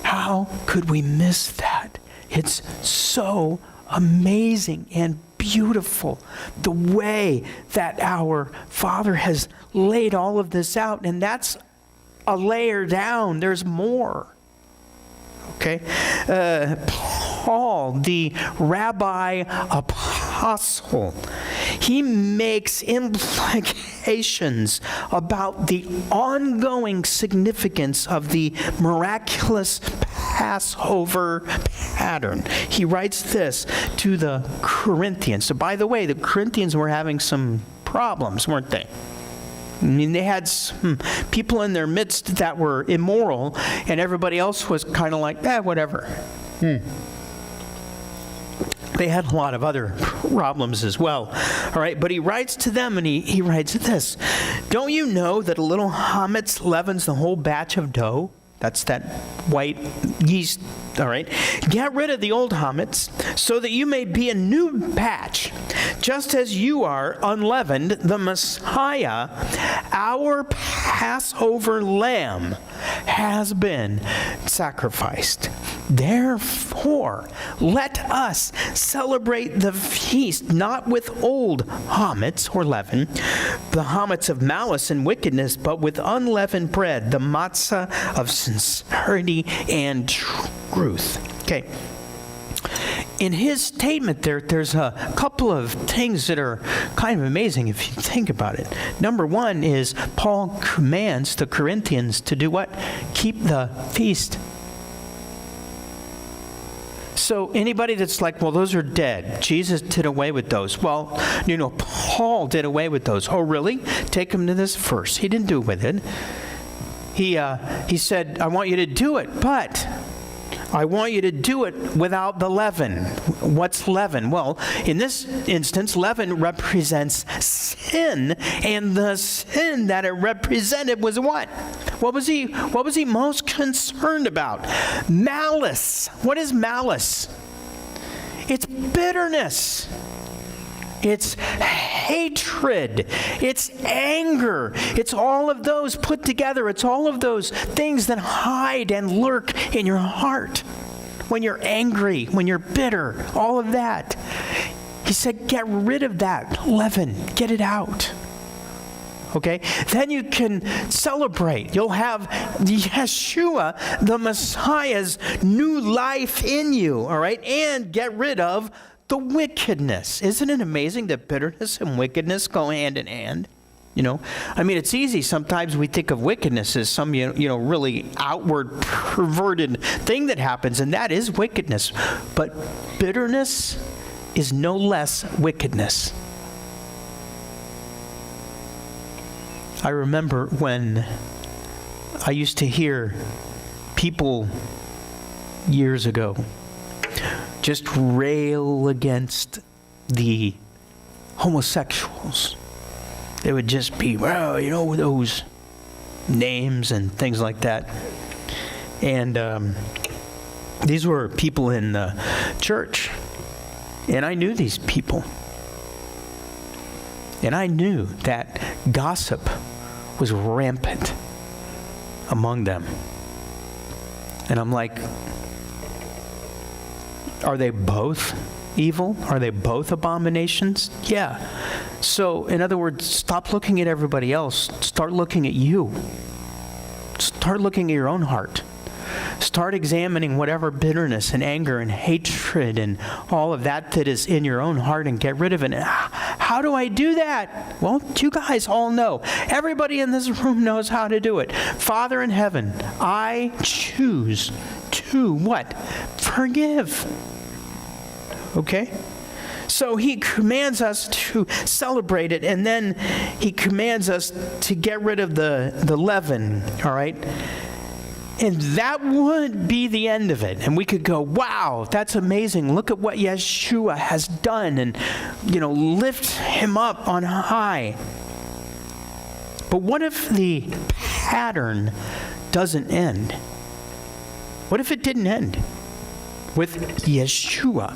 A: How could we miss that? It's so amazing and beautiful, the way that our Father has laid all of this out, and that's a layer down. There's more. Okay? Paul, the rabbi apostle, he makes implications about the ongoing significance of the miraculous Passover pattern. He writes this to the Corinthians. So, by the way, the Corinthians were having some problems, weren't they? I mean, they had some people in their midst that were immoral, and everybody else was kind of like, whatever. They had a lot of other problems as well. All right, but he writes to them, and he writes this. Don't you know that a little chametz leavens the whole batch of dough? That's that white yeast, all right? Get rid of the old chametz so that you may be a new batch, just as you are unleavened. The Messiah, our Passover lamb, has been sacrificed. Therefore, let us celebrate the feast not with old chametz or leaven, the chametz of malice and wickedness, but with unleavened bread, the matzah of sincerity and truth. Okay. In his statement there's a couple of things that are kind of amazing if you think about it. Number one is Paul commands the Corinthians to do what? Keep the feast. So anybody that's like, well, those are dead. Jesus did away with those. Well, Paul did away with those. Oh, really? Take him to this verse. He didn't do away with it. He said, I want you to do it, but I want you to do it without the leaven. What's leaven? Well, in this instance, leaven represents sin, and the sin that it represented was what? What was he most concerned about? Malice. What is malice? It's bitterness. It's hatred. It's anger. It's all of those put together. It's all of those things that hide and lurk in your heart. When you're angry, when you're bitter, all of that. He said, get rid of that leaven. Get it out. Okay? Then you can celebrate. You'll have Yeshua, the Messiah's new life in you. All right? And get rid of the wickedness. Isn't it amazing that bitterness and wickedness go hand in hand? I mean, it's easy. Sometimes we think of wickedness as some, really outward, perverted thing that happens, and that is wickedness. But bitterness is no less wickedness. I remember when I used to hear people years ago just rail against the homosexuals. They would just be, those names and things like that. And these were people in the church. And I knew these people. And I knew that gossip was rampant among them. And I'm like, are they both evil? Are they both abominations? Yeah. So, in other words, stop looking at everybody else. Start looking at you. Start looking at your own heart. Start examining whatever bitterness and anger and hatred and all of that is in your own heart and get rid of it. How do I do that? Well, you guys all know. Everybody in this room knows how to do it. Father in heaven, I choose to what? Forgive. Okay? So he commands us to celebrate it, and then he commands us to get rid of the leaven, all right? And that would be the end of it. And we could go, wow, that's amazing. Look at what Yeshua has done, and, lift him up on high. But what if the pattern doesn't end? What if it didn't end with Yeshua?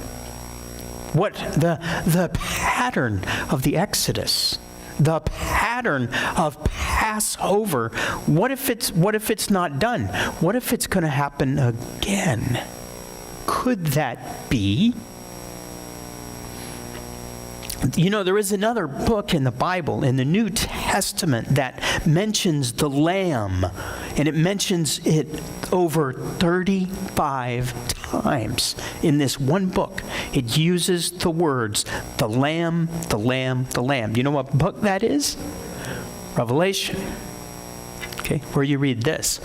A: What the pattern of the Exodus, the pattern pattern of Passover. What if it's not done? What if it's going to happen again? Could that be? You know, there is another book in the Bible, in the New Testament, that mentions the Lamb, and it mentions it over 35 times in this one book. It uses the words, the Lamb, the Lamb, the Lamb. Do you know what book that is? Revelation. Okay, where you read this.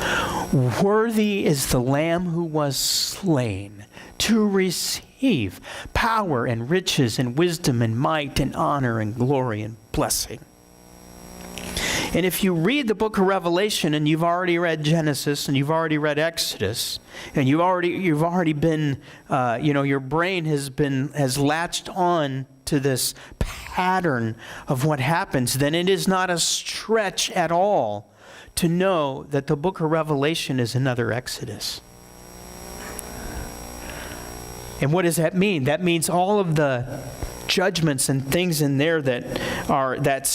A: Worthy is the Lamb who was slain to receive power and riches and wisdom and might and honor and glory and blessing. And if you read the book of Revelation and you've already read Genesis and you've already read Exodus and you've already been, your brain has latched on to this pattern of what happens, then it is not a stretch at all to know that the book of Revelation is another Exodus. And what does that mean? That means all of the judgments and things in there that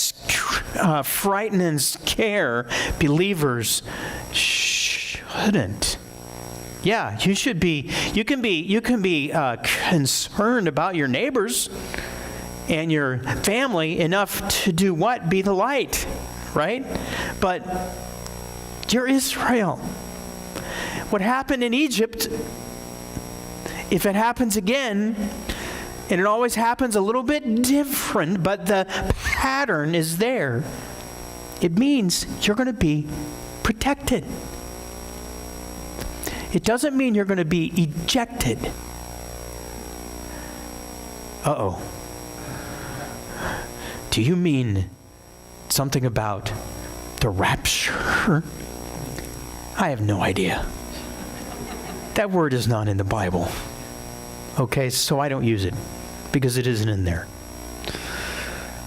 A: frighten and scare believers shouldn't. Yeah, you should be. You can be concerned about your neighbors and your family enough to do what? Be the light, right? But you're Israel. What happened in Egypt, if it happens again, and it always happens a little bit different, but the pattern is there, it means you're going to be protected. It doesn't mean you're going to be ejected. Uh-oh. Do you mean something about the rapture? I have no idea. That word is not in the Bible. Okay, so I don't use it because it isn't in there.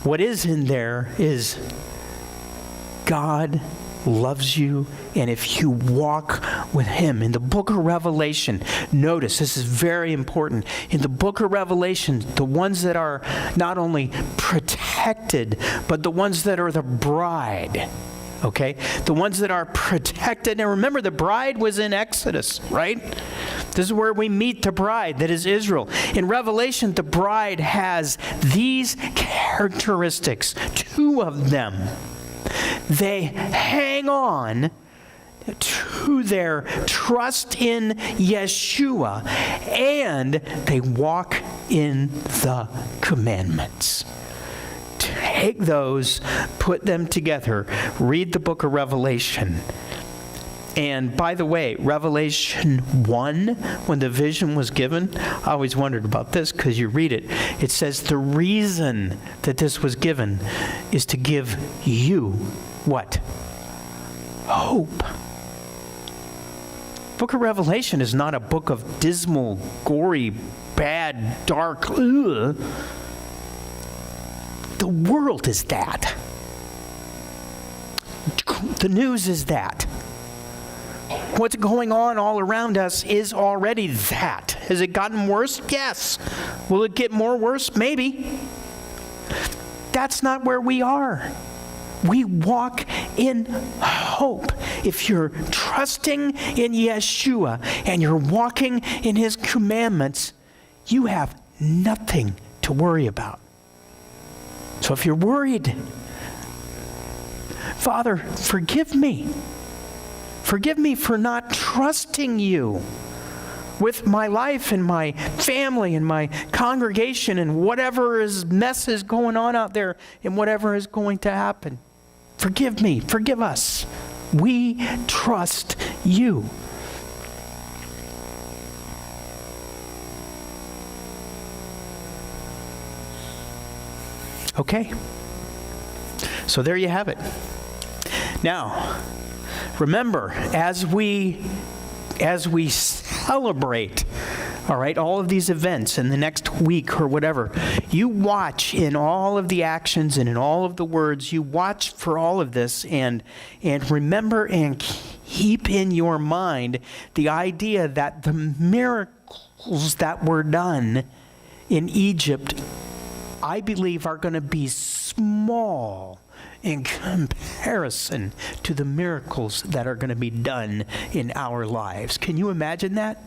A: What is in there is God loves you, and if you walk with Him. In the book of Revelation, notice, this is very important. In the book of Revelation, the ones that are not only protected, but the ones that are the bride, okay? The ones that are protected. And remember, the bride was in Exodus, right? This is where we meet the bride, that is Israel. In Revelation, the bride has these characteristics, two of them. They hang on to their trust in Yeshua, and they walk in the commandments. Take those, put them together, read the book of Revelation. And by the way, Revelation 1, when the vision was given, I always wondered about this because you read it. It says the reason that this was given is to give you what? Hope. Book of Revelation is not a book of dismal, gory, bad, dark. Ugh. The world is that. The news is that. What's going on all around us is already that. Has it gotten worse? Yes. Will it get more worse? Maybe. That's not where we are. We walk in hope. If you're trusting in Yeshua and you're walking in His commandments, you have nothing to worry about. So if you're worried, Father, forgive me. Forgive me for not trusting you with my life and my family and my congregation and whatever mess is going on out there and whatever is going to happen. Forgive me. Forgive us. We trust you. Okay. So there you have it. Now, remember, as we celebrate, all right, all of these events in the next week or whatever, you watch in all of the actions and in all of the words, you watch for all of this and remember and keep in your mind the idea that the miracles that were done in Egypt, I believe, are going to be small in comparison to the miracles that are going to be done in our lives. Can you imagine that?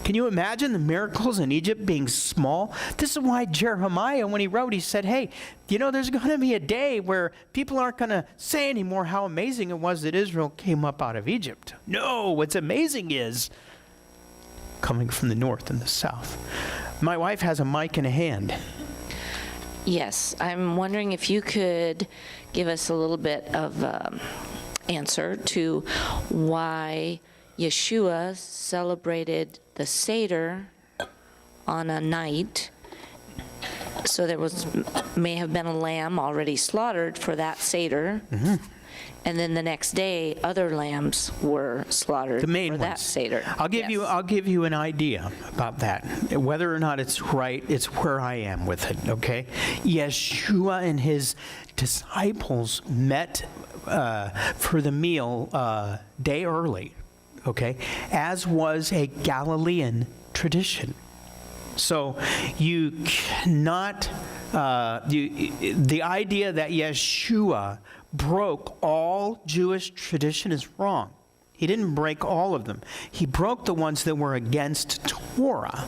A: Can you imagine the miracles in Egypt being small? This is why Jeremiah, when he wrote, he said, hey, there's going to be a day where people aren't going to say anymore how amazing it was that Israel came up out of Egypt. No, what's amazing is coming from the north and the south. My wife has a mic in a hand.
B: Yes, I'm wondering if you could give us a little bit of answer to why Yeshua celebrated the Seder on a night. So there may have been a lamb already slaughtered for that Seder. Mm-hmm. And then the next day, other lambs were slaughtered for that Seder.
A: I'll give you an idea about that. Whether or not it's right, it's where I am with it, okay? Yeshua and his disciples met for the meal day early, okay? As was a Galilean tradition. So you cannot, the idea that Yeshua broke all Jewish tradition is wrong. He didn't break all of them. He broke the ones that were against Torah,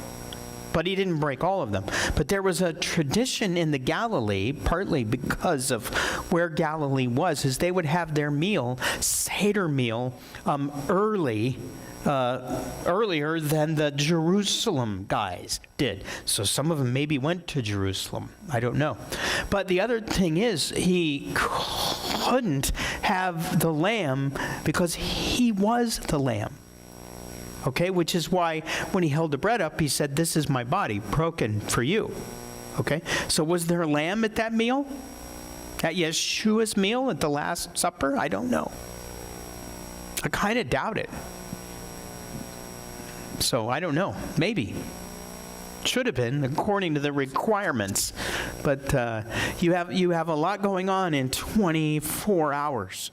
A: but he didn't break all of them. But there was a tradition in the Galilee, partly because of where Galilee was, is they would have their meal, Seder meal, earlier than the Jerusalem guys did. So some of them maybe went to Jerusalem. I don't know. But the other thing is, he couldn't have the lamb because he was the lamb. Okay, which is why when he held the bread up, he said, "This is my body broken for you." Okay, so was there a lamb at that meal? At Yeshua's meal at the Last Supper? I don't know. I kind of doubt it. So I don't know. Maybe. Should have been, according to the requirements. But you have a lot going on in 24 hours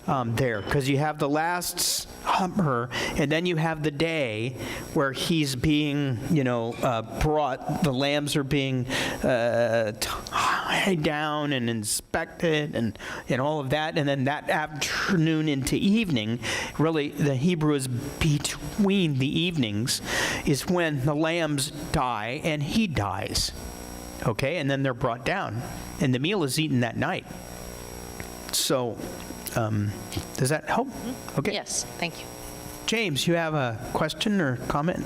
A: there, because you have the Last Supper, and then you have the day where he's being, brought. The lambs are being tied down and inspected, and all of that. And then that afternoon into evening, really the Hebrew is between the evenings, is when the lambs die and he dies. Okay, and then they're brought down, and the meal is eaten that night. So. Does that help? Okay.
B: Yes, thank you.
A: James, you have a question or comment?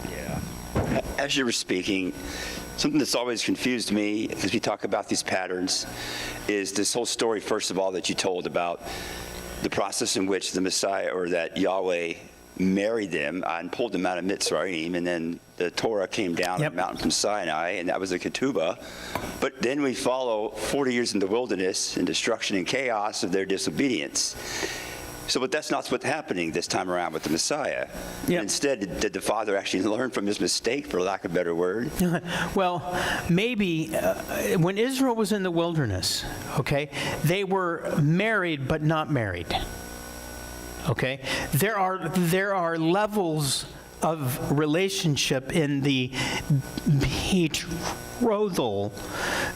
C: Yeah. As you were speaking, something that's always confused me as we talk about these patterns is this whole story, first of all, that you told about the process in which the Messiah, or that Yahweh, married them and pulled them out of Mitzrayim, and then the Torah came down on the mountain from Sinai, and that was the ketubah. But then we follow 40 years in the wilderness and destruction and chaos of their disobedience. So, but that's not what's happening this time around with the Messiah. Yep. Instead, did the Father actually learn from his mistake, for lack of a better word?
A: Well, maybe when Israel was in the wilderness, okay, they were married but not married. Okay, there are levels of relationship in the betrothal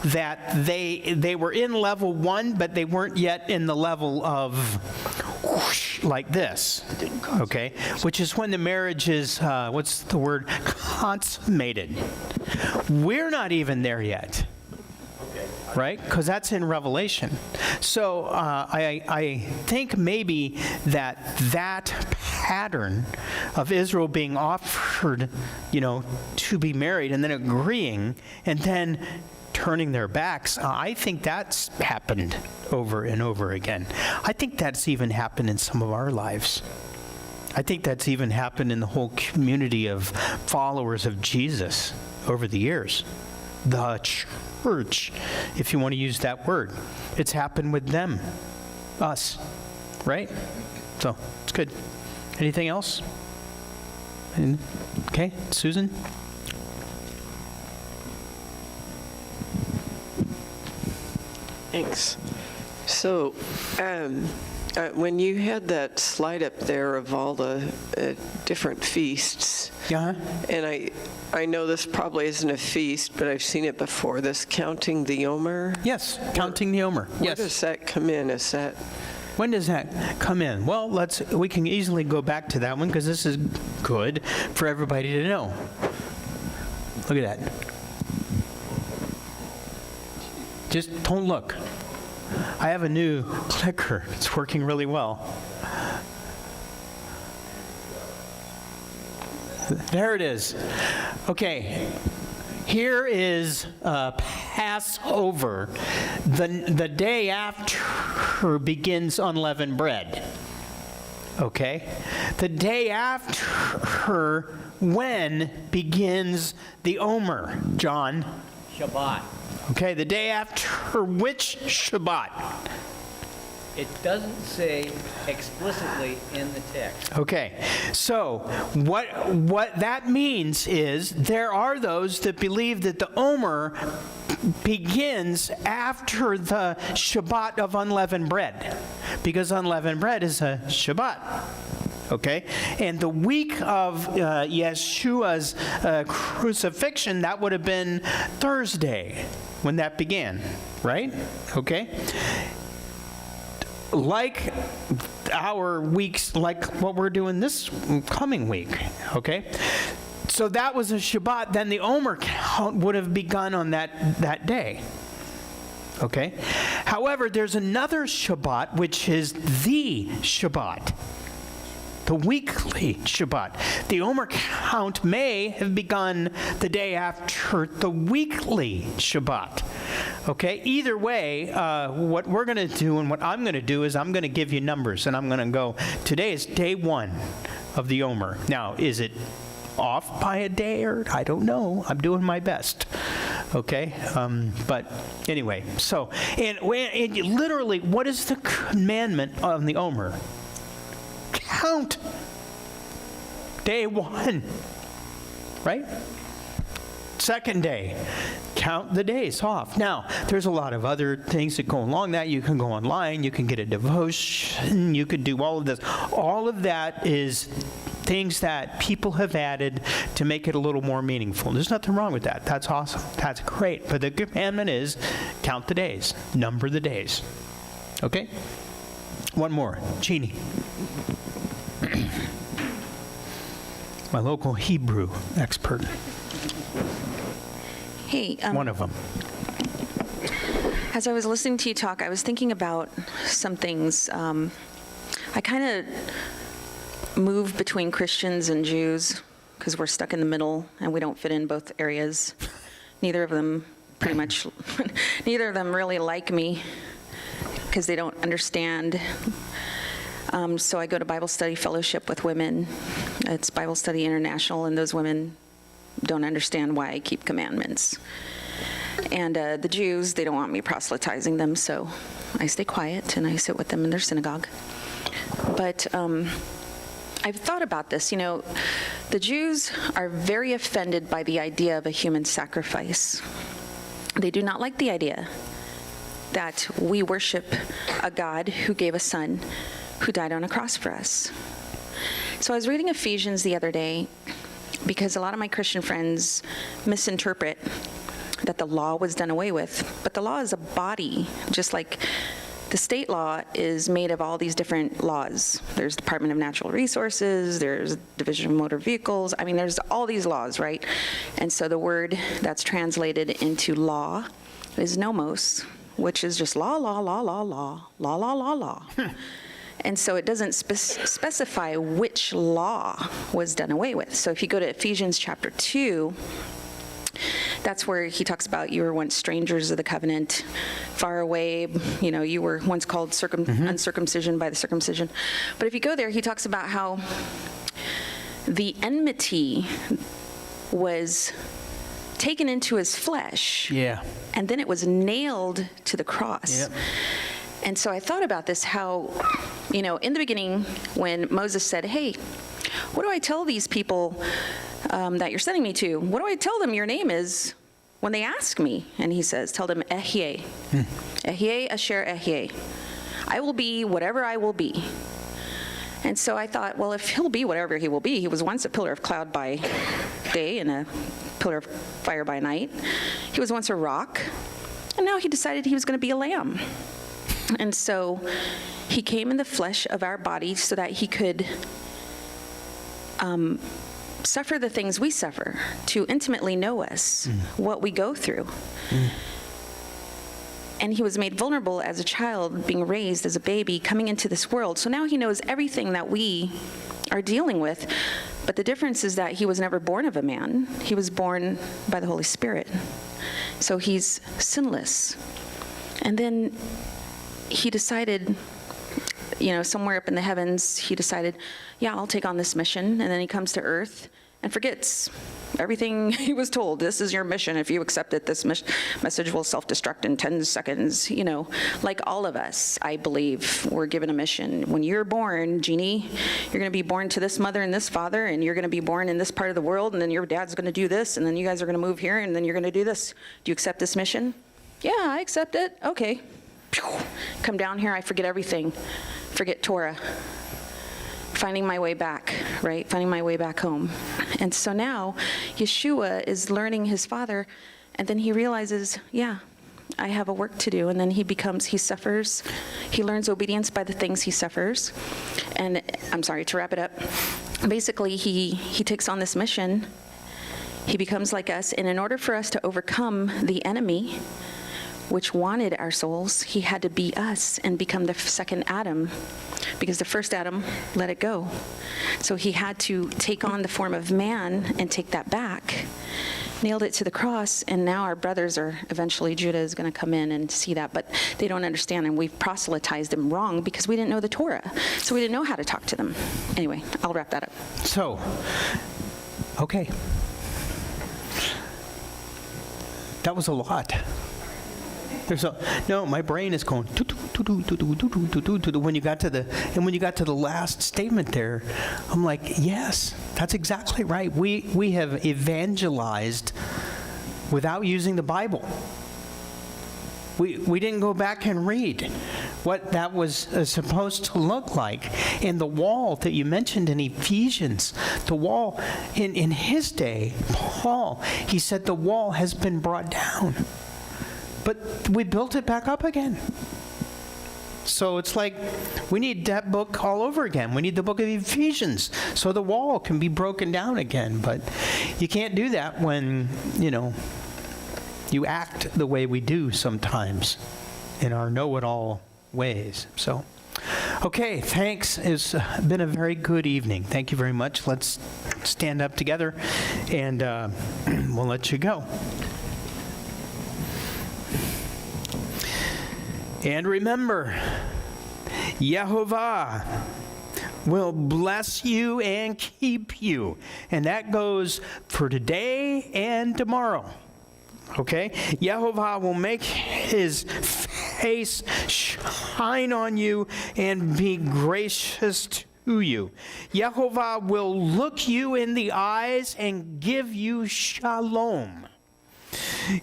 A: that they were in level 1, but they weren't yet in the level of whoosh, like this. Okay, which is when the marriage is what's the word, consummated. We're not even there yet. Right? Because that's in Revelation. So I think maybe that pattern of Israel being offered, to be married and then agreeing and then turning their backs, I think that's happened over and over again. I think that's even happened in some of our lives. I think that's even happened in the whole community of followers of Jesus over the years. The church, if you want to use that word. It's happened with them, us, right? So, it's good. Anything else? Okay, Susan?
D: Thanks. So, When you had that slide up there of all the different feasts, and I know this probably isn't a feast, but I've seen it before, this counting the Omer.
A: Yes, counting the Omer.
D: Where
A: Yes.
D: does that come in? Is that...
A: When does that come in? Well, we can easily go back to that one because this is good for everybody to know. Look at that. Just don't look. I have a new clicker. It's working really well. There it is. Okay. Here is Passover. The day after begins unleavened bread. Okay? The day after when begins the Omer, John?
E: Shabbat.
A: Okay, the day after which Shabbat?
E: It doesn't say explicitly in the text.
A: Okay, so what that means is there are those that believe that the Omer begins after the Shabbat of unleavened bread, because unleavened bread is a Shabbat. Okay, and the week of Yeshua's crucifixion, that would have been Thursday when that began, right? Okay. Like our weeks, like what we're doing this coming week, okay? So that was a Shabbat. Then the Omer count would have begun on that day, okay? However, there's another Shabbat, which is the Shabbat, the weekly Shabbat. The Omer count may have begun the day after the weekly Shabbat. Okay, either way, what we're going to do and what I'm going to do is I'm going to give you numbers, and I'm going to go, today is day 1 of the Omer. Now, is it off by a day, or I don't know. I'm doing my best. Okay, but anyway, so, and literally, what is the commandment on the Omer? Count day 1, right? Second day, count the days off. Now, there's a lot of other things that go along that. You can go online, you can get a devotion, you could do all of this. All of that is things that people have added to make it a little more meaningful. There's nothing wrong with that. That's awesome. That's great. But the commandment is count the days, number the days. Okay? One more. Jeannie. My local Hebrew expert.
F: Hey,
A: One of them.
F: as I was listening to you talk, I was thinking about some things. I kind of move between Christians and Jews because we're stuck in the middle and we don't fit in both areas. Neither of them neither of them really like me because they don't understand. So I go to Bible study fellowship with women. It's Bible Study International, and those women don't understand why I keep commandments. And the Jews, they don't want me proselytizing them, so I stay quiet and I sit with them in their synagogue. But I've thought about this. You know, the Jews are very offended by the idea of a human sacrifice. They do not like the idea that we worship a God who gave a son who died on a cross for us. So I was reading Ephesians the other day because a lot of my Christian friends misinterpret that the law was done away with. But the law is a body, just like the state law is made of all these different laws. There's Department of Natural Resources, there's Division of Motor Vehicles. I mean, there's all these laws, right? And so the word that's translated into law is nomos, which is just law, law, law, law, law, law, law, law, law. And so it doesn't specify which law was done away with. So if you go to Ephesians chapter 2, that's where he talks about you were once strangers of the covenant, far away. You know, you were once called uncircumcision by the circumcision. But if you go there, he talks about how the enmity was taken into his flesh.
A: Yeah.
F: And then it was nailed to the cross.
A: Yep.
F: And so I thought about this, how, you know, in the beginning when Moses said, hey, what do I tell these people that you're sending me to? What do I tell them your name is when they ask me? And he says, tell them Ehyeh. Ehyeh Asher Ehyeh. I will be whatever I will be. And so I thought, well, if he'll be whatever he will be, he was once a pillar of cloud by day and a pillar of fire by night. He was once a rock, and now he decided he was going to be a lamb. And so he came in the flesh of our body so that he could suffer the things we suffer, to intimately know us, what we go through. And he was made vulnerable as a child, being raised as a baby, coming into this world. So now he knows everything that we are dealing with. But the difference is that he was never born of a man. He was born by the Holy Spirit. So he's sinless. And then he decided, somewhere up in the heavens, he decided, yeah, I'll take on this mission. And then he comes to earth and forgets everything he was told. This is your mission. If you accept it, this message will self-destruct in 10 seconds. Like all of us, I believe, we're given a mission. When you're born, Jeannie, you're going to be born to this mother and this father, and you're going to be born in this part of the world, and then your dad's going to do this, and then you guys are going to move here, and then you're going to do this. Do you accept this mission? Yeah, I accept it. Okay. Come down here, I forget everything. Forget Torah. Finding my way back, right? Finding my way back home. And so now Yeshua is learning his father, and then he realizes, yeah, I have a work to do. And then he suffers. He learns obedience by the things he suffers. And I'm sorry, to wrap it up, basically he takes on this mission. He becomes like us. And in order for us to overcome the enemy, which wanted our souls, he had to be us and become the second Adam, because the first Adam let it go. So he had to take on the form of man and take that back, nailed it to the cross, and now our brothers eventually Judah is going to come in and see that, but they don't understand, and we've proselytized them wrong because we didn't know the Torah, so we didn't know how to talk to them. Anyway, I'll wrap that up.
A: So, okay. That was a lot. My brain is going when you got to the last statement there. I'm like, yes, that's exactly right. We have evangelized without using the Bible. We didn't go back and read what that was supposed to look like. And the wall that you mentioned in Ephesians, the wall in his day, Paul, he said the wall has been brought down. But we built it back up again. So it's like we need that book all over again. We need the book of Ephesians so the wall can be broken down again. But you can't do that when, you act the way we do sometimes in our know-it-all ways. So, okay, thanks. It's been a very good evening. Thank you very much. Let's stand up together and we'll let you go. And remember, Yehovah will bless you and keep you. And that goes for today and tomorrow. Okay? Yehovah will make his face shine on you and be gracious to you. Yehovah will look you in the eyes and give you shalom.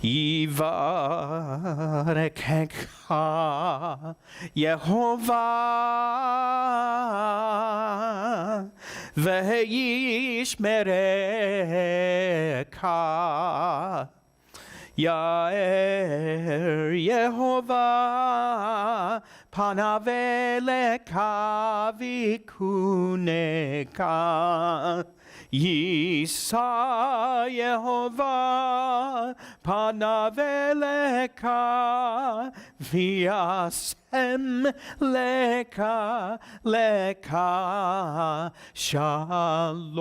A: Yivarekecha Yehovah v'yishmerecha Yair Yehovah panav elecha v'kuneka Yisa Yehovah panav elecha v'yasem lecha shalom.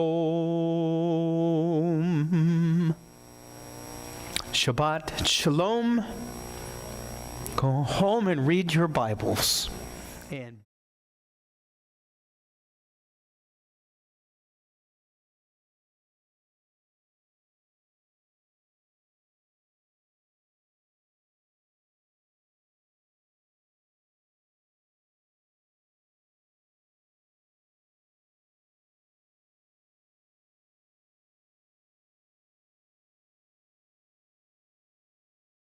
A: Shabbat shalom. Go home and read your Bibles. And